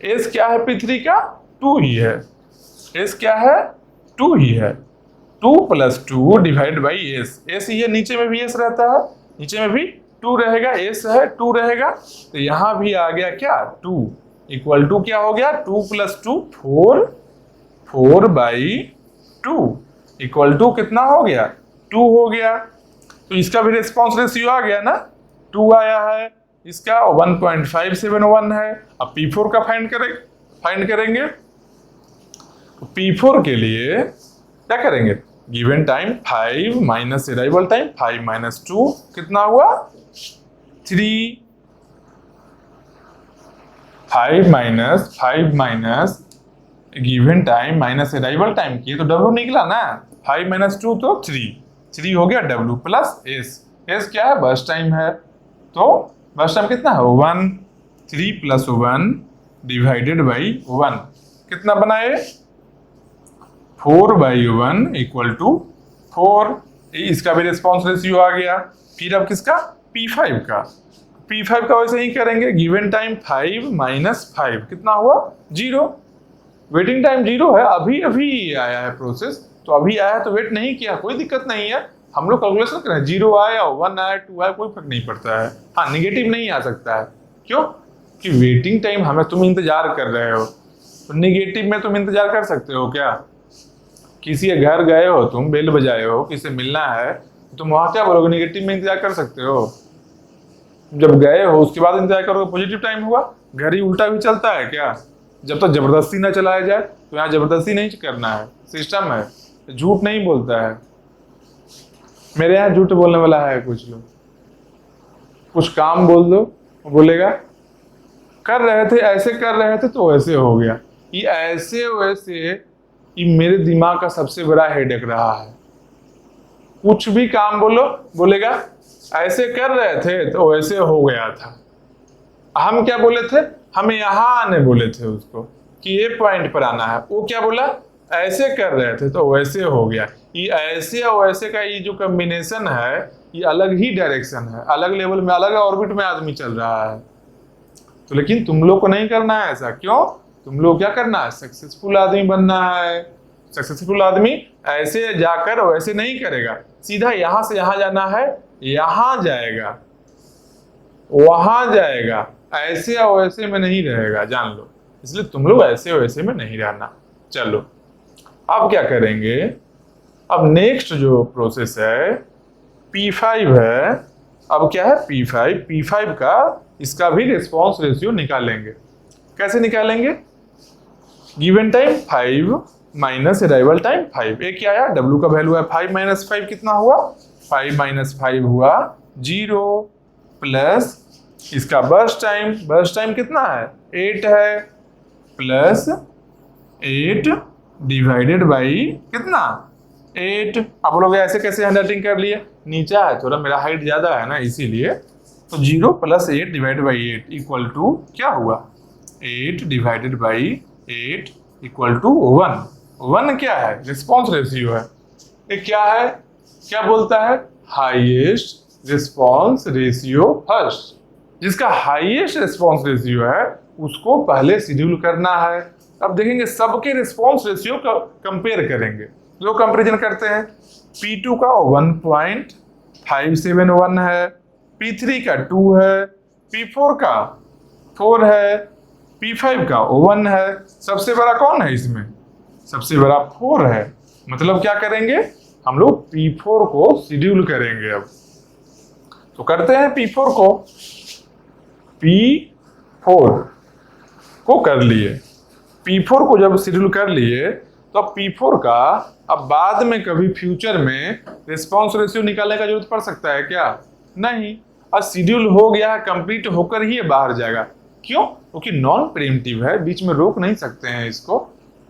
S क्या है? P3 का 2 ही है। S क्या है? 2 ही है। 2 plus 2 divide by S। S ही है, नीचे में भी S रहता है, नीचे में भी 2 रहेगा, S है 2 रहेगा, तो यहां भी आ गया क्या? 2 इक्वल टू क्या हो गया? 2 प्लस 2 4, 4 बाई 2 इक्वल टू कितना हो गया? 2 हो गया। तो इसका भी रिस्पॉन्स रेशियो आ गया ना, 2 आया है, इसका 1.571 है। अब P4 का फाइंड करेंगे। तो P4 के लिए क्या करेंगे? Given time 5 minus arrival time, 5 minus 2 कितना हुआ? 3। 5 minus given time minus arrival time किए तो W निकला ना, 5 माइनस 2 तो 3 हो गया, W प्लस S क्या है? बर्स्ट टाइम है, तो बर्स्ट टाइम कितना है? 1। 3 प्लस 1 डिवाइडेड बाई 1 कितना बनाए? 4 बाई 1 इक्वल टू 4। इसका भी रिस्पॉन्स रेशियो आ गया। फिर अब किसका? P5 का। P5 का वैसे ही करेंगे। गिवन टाइम 5 माइनस 5 कितना हुआ? 0। वेटिंग टाइम 0 है, अभी आया है प्रोसेस, तो अभी आया है तो वेट नहीं किया, कोई दिक्कत नहीं है। हम लोग कैलकुलेशन करें, 0 आया 1 आया 2 आया, कोई फर्क नहीं पड़ता है। हाँ, निगेटिव नहीं आ सकता है। क्यों? कि वेटिंग टाइम हमें तुम इंतजार कर रहे हो, तो निगेटिव में तुम इंतजार कर सकते हो क्या? किसी के घर गए हो, तुम बेल बजाए हो, किसी से मिलना है, तुम वहां क्या बोलोगे? निगेटिव में इंतजार कर सकते हो। जब गए हो उसके बाद इंतजार करोगे, पॉजिटिव टाइम होगा। घर ही उल्टा भी चलता है क्या? जब तक जबरदस्ती ना चलाया जाए, तो यहाँ जबरदस्ती नहीं करना है, सिस्टम है, झूठ नहीं बोलता है। मेरे यहाँ झूठ बोलने वाला है कुछ लोग, कुछ काम बोल दो, बोलेगा कर रहे थे, ऐसे कर रहे थे तो वैसे हो गया। ये ऐसे वैसे ये मेरे दिमाग का सबसे बड़ा हेडेक रहा है। कुछ भी काम बोलो, बोलेगा ऐसे कर रहे थे तो वैसे हो गया था। हम क्या बोले थे? हमें यहाँ आने बोले थे उसको कि ये पॉइंट पर आना है, वो क्या बोला? ऐसे कर रहे थे तो वैसे हो गया। ये ऐसे और वैसे का ये जो कॉम्बिनेशन है, ये अलग ही डायरेक्शन है, अलग लेवल में, अलग ऑर्बिट में आदमी चल रहा है। तो लेकिन तुम लोग को नहीं करना है ऐसा। क्यों? तुम लोग क्या करना है? सक्सेसफुल आदमी बनना है। सक्सेसफुल आदमी ऐसे जाकर वैसे नहीं करेगा, सीधा यहां से यहां जाना है, यहां जाएगा, वहां जाएगा, ऐसे और वैसे में नहीं रहेगा, जान लो। इसलिए तुम लोग ऐसे वैसे में नहीं रहना। चलो अब क्या करेंगे, अब नेक्स्ट जो प्रोसेस है P5 है। अब क्या है P5 का इसका भी रिस्पॉन्स रेशियो निकालेंगे। कैसे निकालेंगे, given time 5 minus arrival time 5। एक क्या आया, W का वैल्यू है 5 माइनस 5 कितना हुआ, 5 माइनस 5 हुआ 0 प्लस इसका बर्स्ट टाइम कितना है 8 है, प्लस 8 डिवाइडेड बाई कितना 8। आप लोग ऐसे कैसे हैंडराइटिंग कर लिए, नीचा है थोड़ा, मेरा हाइट ज्यादा है ना इसीलिए, तो 0 plus 8 divided by 8 equal to क्या हुआ 8 डिवाइडेड बाई 8 इक्वल टू 1। 1 क्या है, रिस्पॉन्स रेशियो है। ये क्या है, क्या बोलता है, हाईएस्ट रिस्पॉन्स रेशियो फर्स्ट। जिसका हाईएस्ट रिस्पॉन्स रेशियो है उसको पहले शेड्यूल करना है। अब देखेंगे सबके रिस्पॉन्स रेशियो का कंपेयर करेंगे, जो कंपैरिजन करते हैं। P2 का 1.571 है, P3 का 2 है, P4 का 4 है, P5 का 1 है। सबसे बड़ा कौन है इसमें, सबसे बड़ा 4 है। मतलब क्या करेंगे हम लोग P4 को शेड्यूल करेंगे। अब तो करते हैं P4 को, P4 को कर लिए। P4 को जब शेड्यूल कर लिए तो अब P4 का अब बाद में कभी फ्यूचर में रिस्पॉन्स रेशियो निकालने का जरूरत पड़ सकता है क्या, नहीं। अब शेड्यूल हो गया, कंप्लीट होकर ही बाहर जाएगा। क्यों, क्योंकि नॉन प्रीएम्प्टिव है, बीच में रोक नहीं सकते हैं इसको,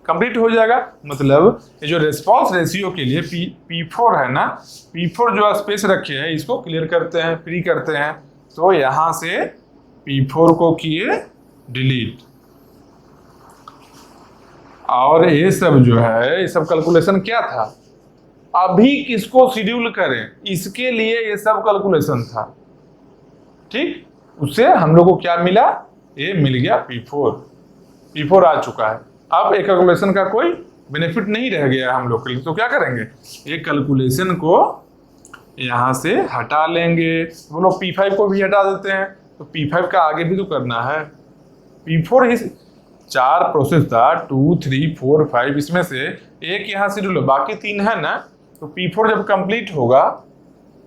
कंप्लीट हो जाएगा। मतलब ये जो रिस्पॉन्स रेशियो के लिए P4 है ना, P4 जो स्पेस रखे हैं इसको क्लियर करते हैं, फ्री करते हैं। तो यहां से P4 को किए डिलीट, और ये सब जो है ये सब कैलकुलेशन क्या था, अभी किसको शेड्यूल करें इसके लिए ये सब कैलकुलेशन था, ठीक। उससे हम लोग को क्या मिला, ये मिल गया P4 आ चुका है। अब एक कैलकुलेशन का कोई बेनिफिट नहीं रह गया हम लोग के लिए, तो क्या करेंगे, ये कैलकुलेशन को यहां से हटा लेंगे। वो लोग P5 को भी हटा देते हैं, तो P5 का आगे भी तो करना है। P4 ही 4 प्रोसेस था, 2 3 4 5, इसमें से एक यहाँ शेड्यूल है, बाकी 3 है ना। तो P4 जब कंप्लीट होगा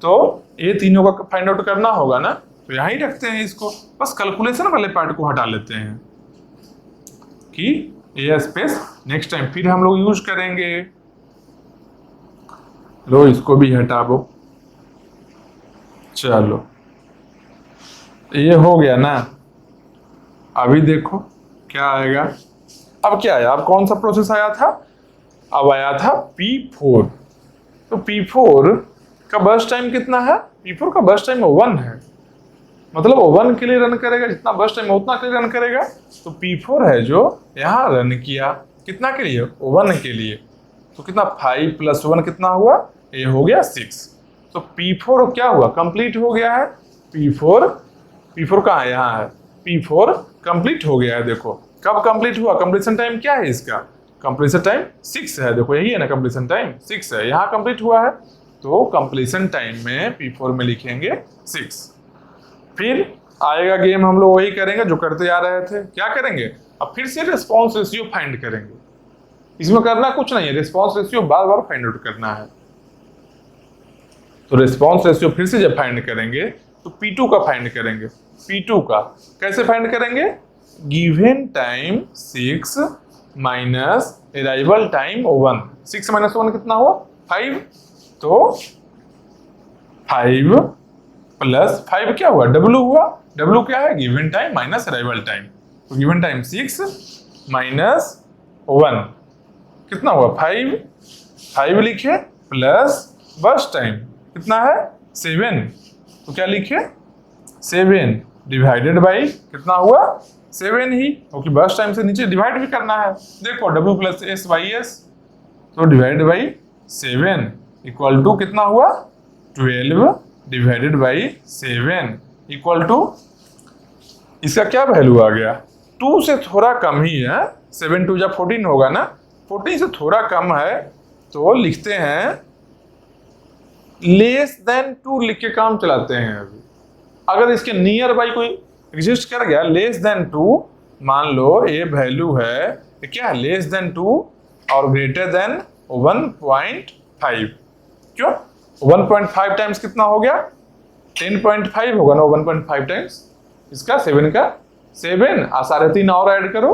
तो ये तीनों का फाइंड आउट करना होगा ना, तो यहाँ ही रखते हैं इसको, बस कैलकुलेशन वाले पार्ट को हटा लेते हैं कि ये स्पेस नेक्स्ट टाइम फिर हम लोग यूज करेंगे। लो इसको भी हटाओ, चलो ये हो गया ना। अभी देखो क्या आएगा, अब क्या आया, अब कौन सा प्रोसेस आया था, अब आया था P4। तो P4 का बर्स्ट टाइम कितना है, P4 का बर्स्ट टाइम 1 है, मतलब 1 के लिए रन करेगा, जितना बर्स्ट टाइम उतना के लिए रन करेगा। तो P4 है जो यहाँ रन किया, कितना के लिए 1 के लिए, तो कितना 5 + 1 कितना हुआ, ये हो गया 6। तो P4 क्या हुआ, कंप्लीट हो गया है। P4 कहाँ है, यहाँ है, P4 कंप्लीट हो गया है। देखो कब कंप्लीट हुआ, कंप्लीशन टाइम क्या है इसका, कंप्लीशन टाइम 6 है, देखो यही है ना, कंप्लीशन टाइम 6 है, यहाँ कंप्लीट हुआ है। तो कंप्लीशन टाइम में P4 में लिखेंगे 6। फिर आएगा गेम, हम लोग वही करेंगे जो करते आ रहे थे। क्या करेंगे, अब फिर से रिस्पॉन्स रेशियो फाइंड करेंगे। इसमें करना कुछ नहीं है, रिस्पॉन्स रेशियो बार बार फाइंड आउट करना है। तो रिस्पॉन्स रेशियो फिर से जब फाइंड करेंगे तो P2 का फाइंड करेंगे। P2 का कैसे फाइंड करेंगे, given time 6 minus arrival time 1। 6 minus 1 कितना हुआ 5, तो 5 प्लस 5 क्या हुआ, W हुआ। W क्या है, given time minus arrival time. तो गिवन टाइम 6 माइनस 1 कितना हुआ 5 लिखे, प्लस बर्स्ट टाइम कितना है 7, तो क्या लिखे 7 डिवाइडेड बाई कितना हुआ 7 ही, क्योंकि बर्स्ट टाइम से नीचे डिवाइड भी करना है। देखो W + S/S, तो डिवाइडेड बाई 7 इक्वल टू कितना हुआ 12 डिवाइडेड बाई 7 इक्वल टू, इसका क्या वैल्यू आ गया, 2 से थोड़ा कम ही है, 7 2 जब 14 होगा ना, 14 से थोड़ा कम है। तो लिखते हैं लेस देन 2 लिख के काम चलाते हैं। अभी अगर इसके नियर बाई कोई एग्जिस्ट कर गया, लेस देन 2, मान लो ये वैल्यू है क्या है, लेस देन 2 और ग्रेटर देन 1.5। क्यों? 1.5 टाइम्स कितना हो गया? 10.5 होगा ना 1.5 टाइम्स इसका 7 का 7 साढ़े 3 और ऐड करो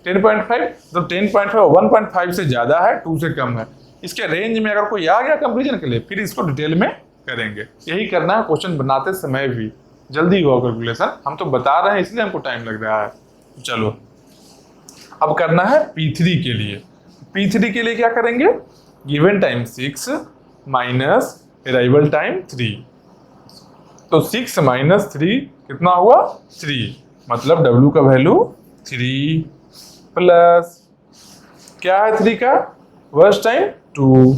10.5, तो 10.5 1.5 से ज्यादा है 2 से कम है। इसके रेंज में अगर कोई आ गया कंपैरिजन के लिए फिर इसको डिटेल में करेंगे। यही करना है क्वेश्चन बनाते समय भी, जल्दी हुआ कैलकुलेशन। हम तो बता रहे हैं इसलिए हमको टाइम लग रहा है। चलो अब करना है P3 के लिए। P3 के लिए क्या करेंगे? Given time 6 minus arrival time 3। तो 6 माइनस 3 कितना हुआ? 3। मतलब W का वैल्यू 3 प्लस क्या है 3 का worst time 2।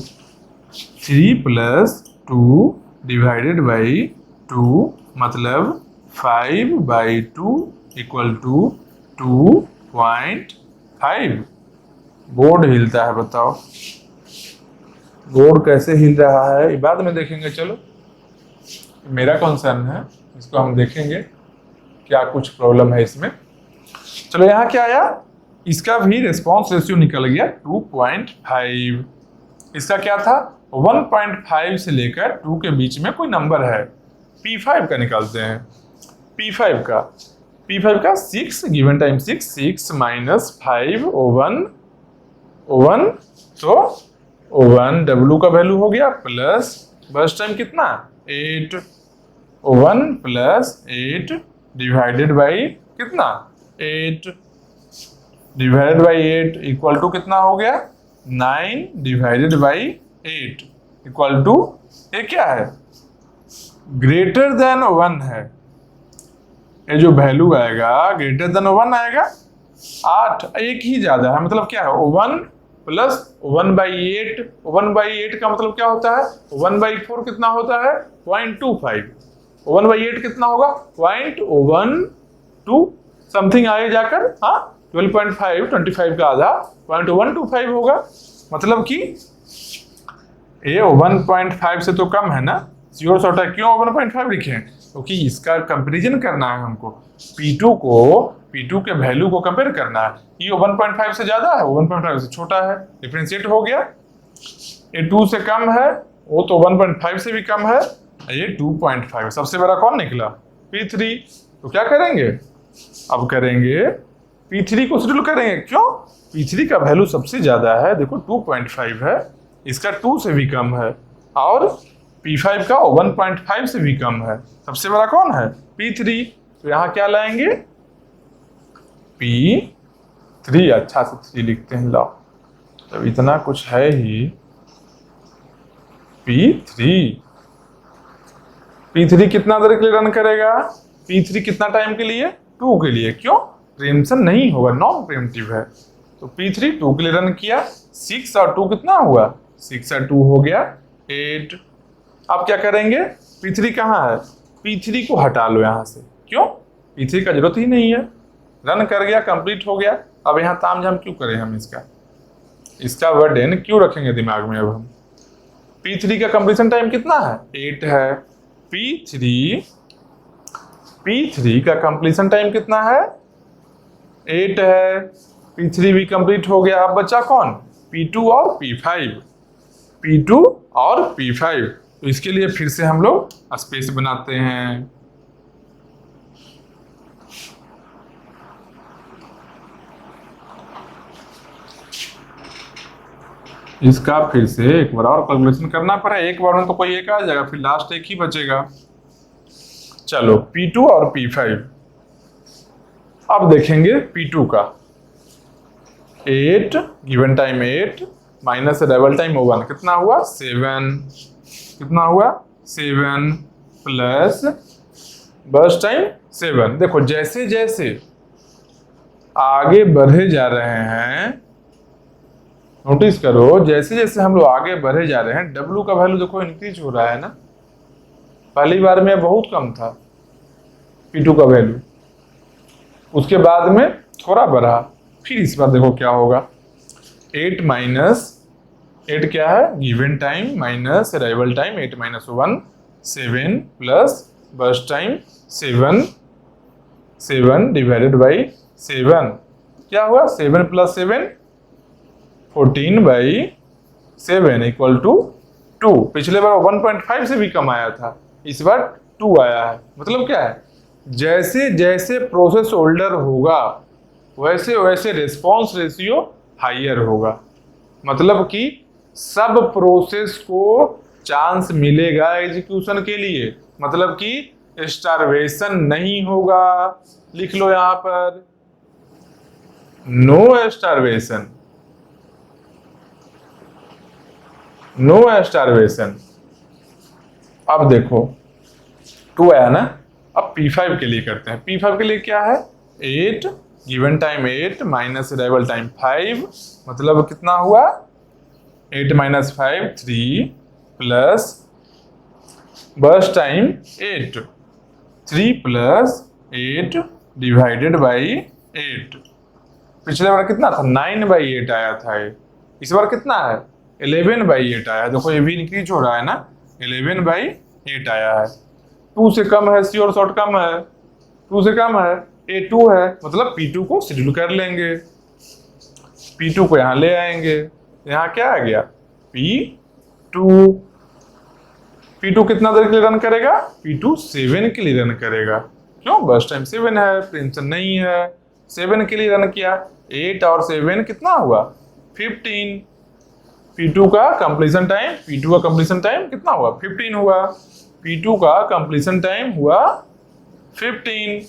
3 plus 2 divided by 2 मतलब 5/2 इक्वल टू 2.5। बोर्ड हिलता है, बताओ बोर्ड कैसे हिल रहा है ये बाद में देखेंगे। चलो मेरा कंसर्न है, इसको हम देखेंगे क्या कुछ प्रॉब्लम है इसमें। चलो यहाँ क्या आया? इसका भी रिस्पॉन्स रेशियो निकल गया 2.5। इसका क्या था? 1.5 से लेकर 2 के बीच में कोई नंबर है, P5 का निकालते हैं। P5 का 6 गिवन टाइम 6 माइनस 5 O1 तो O1 W का वैल्यू हो गया प्लस बर्स्ट टाइम कितना 8 O1 प्लस 8 डिवाइडेड बाई कितना 8 डिवाइडेड बाई 8 इक्वल टू कितना हो गया 9 डिवाइडेड बाई 8 इक्वल टू ये क्या है? ग्रेटर देन 1 है। ये जो वैल्यू आएगा ग्रेटर देन 1 आएगा। 8 एक ही ज्यादा है, मतलब क्या है 1 प्लस 1/8। 1/8 का मतलब क्या होता है? 1/4 कितना होता है? 0.25। 1/8 कितना होगा? 0.12 समथिंग आगे जाकर 12.5 25 का आधा 0.125 होगा। मतलब कि ये 1.5 से तो कम है ना, जीरो शॉर्ट है। क्यों 1.5 लिखे हैं? क्योंकि इसका कंपैरिजन करना है हमको, P2 के वैल्यू को कंपेयर करना है। ये 1.5 से ज्यादा है, 1.5 से छोटा है, डिफरेंशिएट हो गया। ये 2 से कम है, वो तो 1.5 से भी कम है, ये 2.5। सबसे बड़ा कौन निकला? P3। तो क्या करेंगे? अब करेंगे P3 को शेड्यूल करेंगे। क्यों? P3 का वैल्यू सबसे ज्यादा है, देखो 2.5 है, इसका 2 से भी कम है, और P5 का 1.5 से भी कम है। सबसे बड़ा कौन है? P3। तो यहाँ क्या लाएंगे? P3। अच्छा से 3 लिखते हैं, लो जब इतना कुछ है ही। P3 कितना देर के लिए रन करेगा? P3 कितना टाइम के लिए? 2 के लिए। क्यों? प्रीएम्पशन नहीं होगा, नॉन प्रीएम्प्टिव है। तो P3 2 के लिए रन किया। 6 और 2 कितना हुआ? 6 और 2 हो गया 8। अब क्या करेंगे? P3 कहाँ है? P3 को हटा लो यहाँ से। क्यों? P3 का जरूरत ही नहीं है, रन कर गया, कंप्लीट हो गया। अब यहाँ तामझाम क्यों करें हम? इसका वर्डन क्यों रखेंगे दिमाग में? अब हम P3 का कंप्लीशन टाइम कितना है? 8 है। P3 का कंप्लीशन टाइम कितना है? 8 है। P3 भी कंप्लीट हो गया। अब बचा कौन? P2 और P5। तो इसके लिए फिर से हम लोग स्पेस बनाते हैं। इसका फिर से एक बार और कैलकुलेशन करना पड़ा। एक बार में तो कोई एक आ जाएगा, फिर लास्ट एक ही बचेगा। चलो P2 और P5। अब देखेंगे P2 का 8 given time 8 minus arrival time 1 कितना हुआ? 7। कितना हुआ? 7 प्लस बर्स्ट टाइम 7। देखो जैसे जैसे आगे बढ़े जा रहे हैं, नोटिस करो, जैसे जैसे हम लोग आगे बढ़े जा रहे हैं W का वैल्यू देखो इंक्रीज हो रहा है ना। पहली बार में बहुत कम था P2 का वैल्यू, उसके बाद में थोड़ा बढ़ा, फिर इस बार देखो क्या होगा। 8 माइनस 8 क्या है? Given time minus arrival time 8 minus 1 7 plus burst time 7 divided by 7 क्या हुआ? 7 प्लस 7 14/7 इक्वल टू 2। पिछले बार 1.5 से भी कम आया था, इस बार 2 आया है। मतलब क्या है, जैसे जैसे प्रोसेस ओल्डर होगा वैसे वैसे रिस्पॉन्स रेशियो हाइयर होगा। मतलब कि सब प्रोसेस को चांस मिलेगा एग्जीक्यूशन के लिए, मतलब कि स्टारवेशन नहीं होगा। लिख लो यहां पर, नो स्टारवेशन, नो स्टारवेशन। अब देखो 2 आया ना, अब P5 के लिए करते हैं। P5 के लिए क्या है, 8 given time 8 minus arrival time 5, मतलब कितना हुआ 8 - 5 3 plus burst time 8, 3 + 8 divided by 8। पिछले बार कितना था, 9/8 आया था ये। इस बार कितना है, 11/8 आया है। देखो ये भी इंक्रीज हो रहा है ना, 11/8 आया है। 2 से कम है, सी और शॉर्ट कम है, 2 से कम है, ए 2 है, मतलब P2 को शेड्यूल कर लेंगे। P2 को यहाँ ले आएंगे, यहाँ क्या आ गया P2। P2 कितना देर के लिए रन करेगा, P2 7 के लिए रन करेगा। क्यों, बस टाइम 7 है, टेंशन नहीं है। 7 के लिए रन किया, 8 और 7 कितना हुआ 15। P2 का कंप्लीशन टाइम कितना हुआ 15 हुआ। P2 का कंप्लीशन टाइम हुआ 15।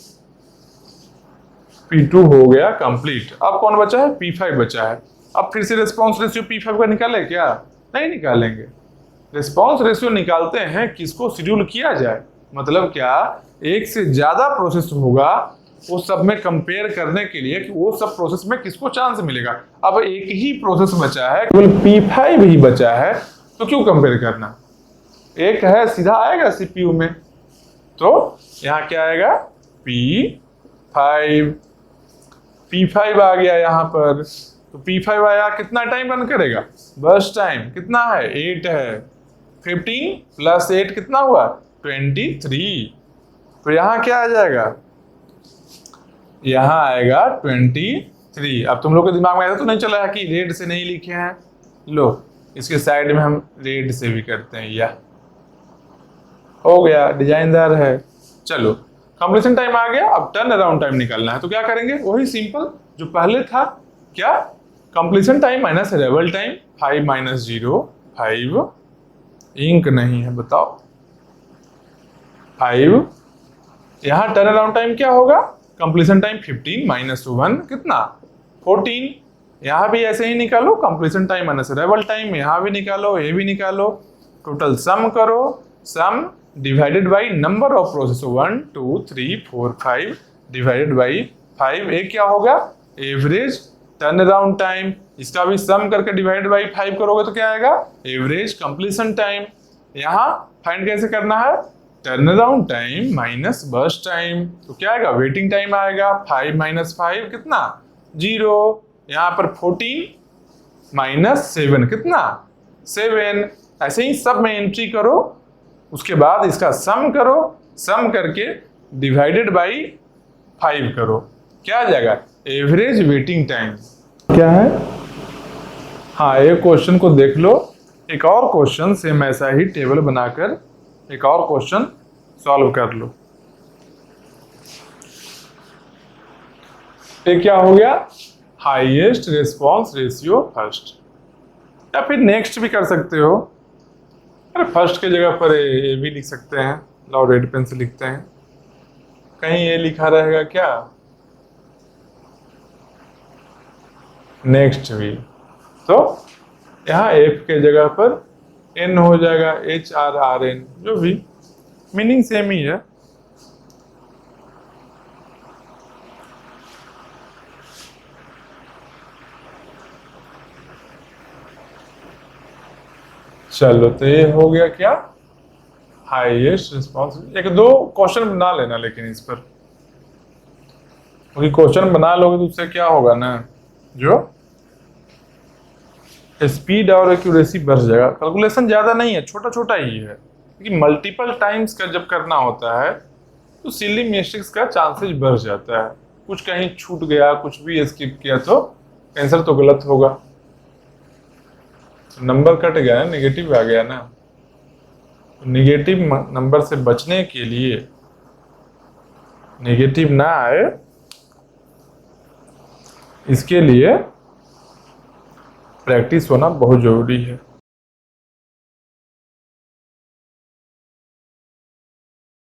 P2 हो गया कंप्लीट। अब कौन बचा है, P5 बचा है। अब फिर से रिस्पॉन्स रेशियो P5 का निकाले क्या, नहीं निकालेंगे। रिस्पॉन्स रेशियो निकालते हैं किसको शेड्यूल किया जाए, मतलब क्या, एक से ज्यादा प्रोसेस होगा, वो सब में कंपेयर करने के लिए कि वो सब प्रोसेस में किसको चांस मिलेगा। अब एक ही प्रोसेस बचा है, केवल P5 ही बचा है, तो क्यों कंपेयर करना, एक है सीधा आएगा CPU में। तो यहाँ क्या आएगा P5 आ गया यहाँ पर। तो P5 आया, कितना टाइम रन करेगा, बस टाइम कितना है 8 है, 15 + 8 कितना हुआ 23। तो यहाँ क्या आ जाएगा, यहाँ आएगा 23। अब तुम लोग के दिमाग में ऐसा तो नहीं चला है कि रेड से नहीं लिखे हैं, लो इसके साइड में हम रेड से भी करते हैं, या हो गया, डिजाइनदार है। चलो कंप्लीशन टाइम आ गया, अब टर्न अराउंड टाइम निकालना है। तो क्या करेंगे, वही सिंपल जो पहले था, क्या, completion time minus arrival time, 5 - 0 5, ink नहीं है बताओ 5। यहाँ टर्न अराउंड टाइम क्या होगा, कंप्लीशन टाइम 15 - 1 कितना 14। यहाँ भी ऐसे ही निकालो, completion time minus arrival time, यहाँ भी निकालो, ये भी निकालो, टोटल सम करो, सम divided by number of process 1 2 3 4 5 divided by 5। एक क्या होगा, एवरेज टर्न अराउंड टाइम, इसका भी सम करके डिवाइड बाई 5 करोगे तो क्या आएगा, एवरेज कंप्लीशन टाइम। यहाँ फाइंड कैसे करना है, turn around time minus burst time, तो क्या आएगा, वेटिंग टाइम आएगा 5 - 5 कितना 0। यहाँ पर 14 - 7 कितना 7। ऐसे ही सब में एंट्री करो, उसके बाद इसका सम करो, सम करके डिवाइडेड बाई 5 करो, क्या आ जाएगा, एवरेज वेटिंग टाइम। क्या है, हाँ एक क्वेश्चन को देख लो, एक और क्वेश्चन सेम ऐसा ही टेबल बनाकर एक और क्वेश्चन सॉल्व कर लो। ये क्या हो गया, हाईएस्ट रिस्पॉन्स रेशियो फर्स्ट, या फिर नेक्स्ट भी कर सकते हो। अरे फर्स्ट के जगह पर ये भी लिख सकते हैं, लो रेड पेन से लिखते हैं, कहीं ये लिखा रहेगा क्या, नेक्स्ट भी। तो यहाँ F के जगह पर N हो जाएगा, HRRN, जो भी मीनिंग सेम ही है। चलो तो ये हो गया क्या, हाईएस्ट रिस्पॉन्स। एक दो क्वेश्चन बना लेना लेकिन इस पर, क्योंकि क्वेश्चन बना लोगे तो उससे क्या होगा ना, जो स्पीड और एक्यूरेसी बढ़ जाएगा। कैलकुलेशन ज्यादा नहीं है, छोटा छोटा ही है, क्योंकि मल्टीपल टाइम्स का जब करना होता है तो सिली मिस्टेक्स का चांसेस बढ़ जाता है। कुछ कहीं छूट गया, कुछ भी स्किप किया तो आंसर तो गलत होगा। नंबर कट गया ना, नेगेटिव आ गया ना। नेगेटिव नंबर से बचने के लिए, नेगेटिव ना आए इसके लिए प्रैक्टिस होना बहुत जरूरी है।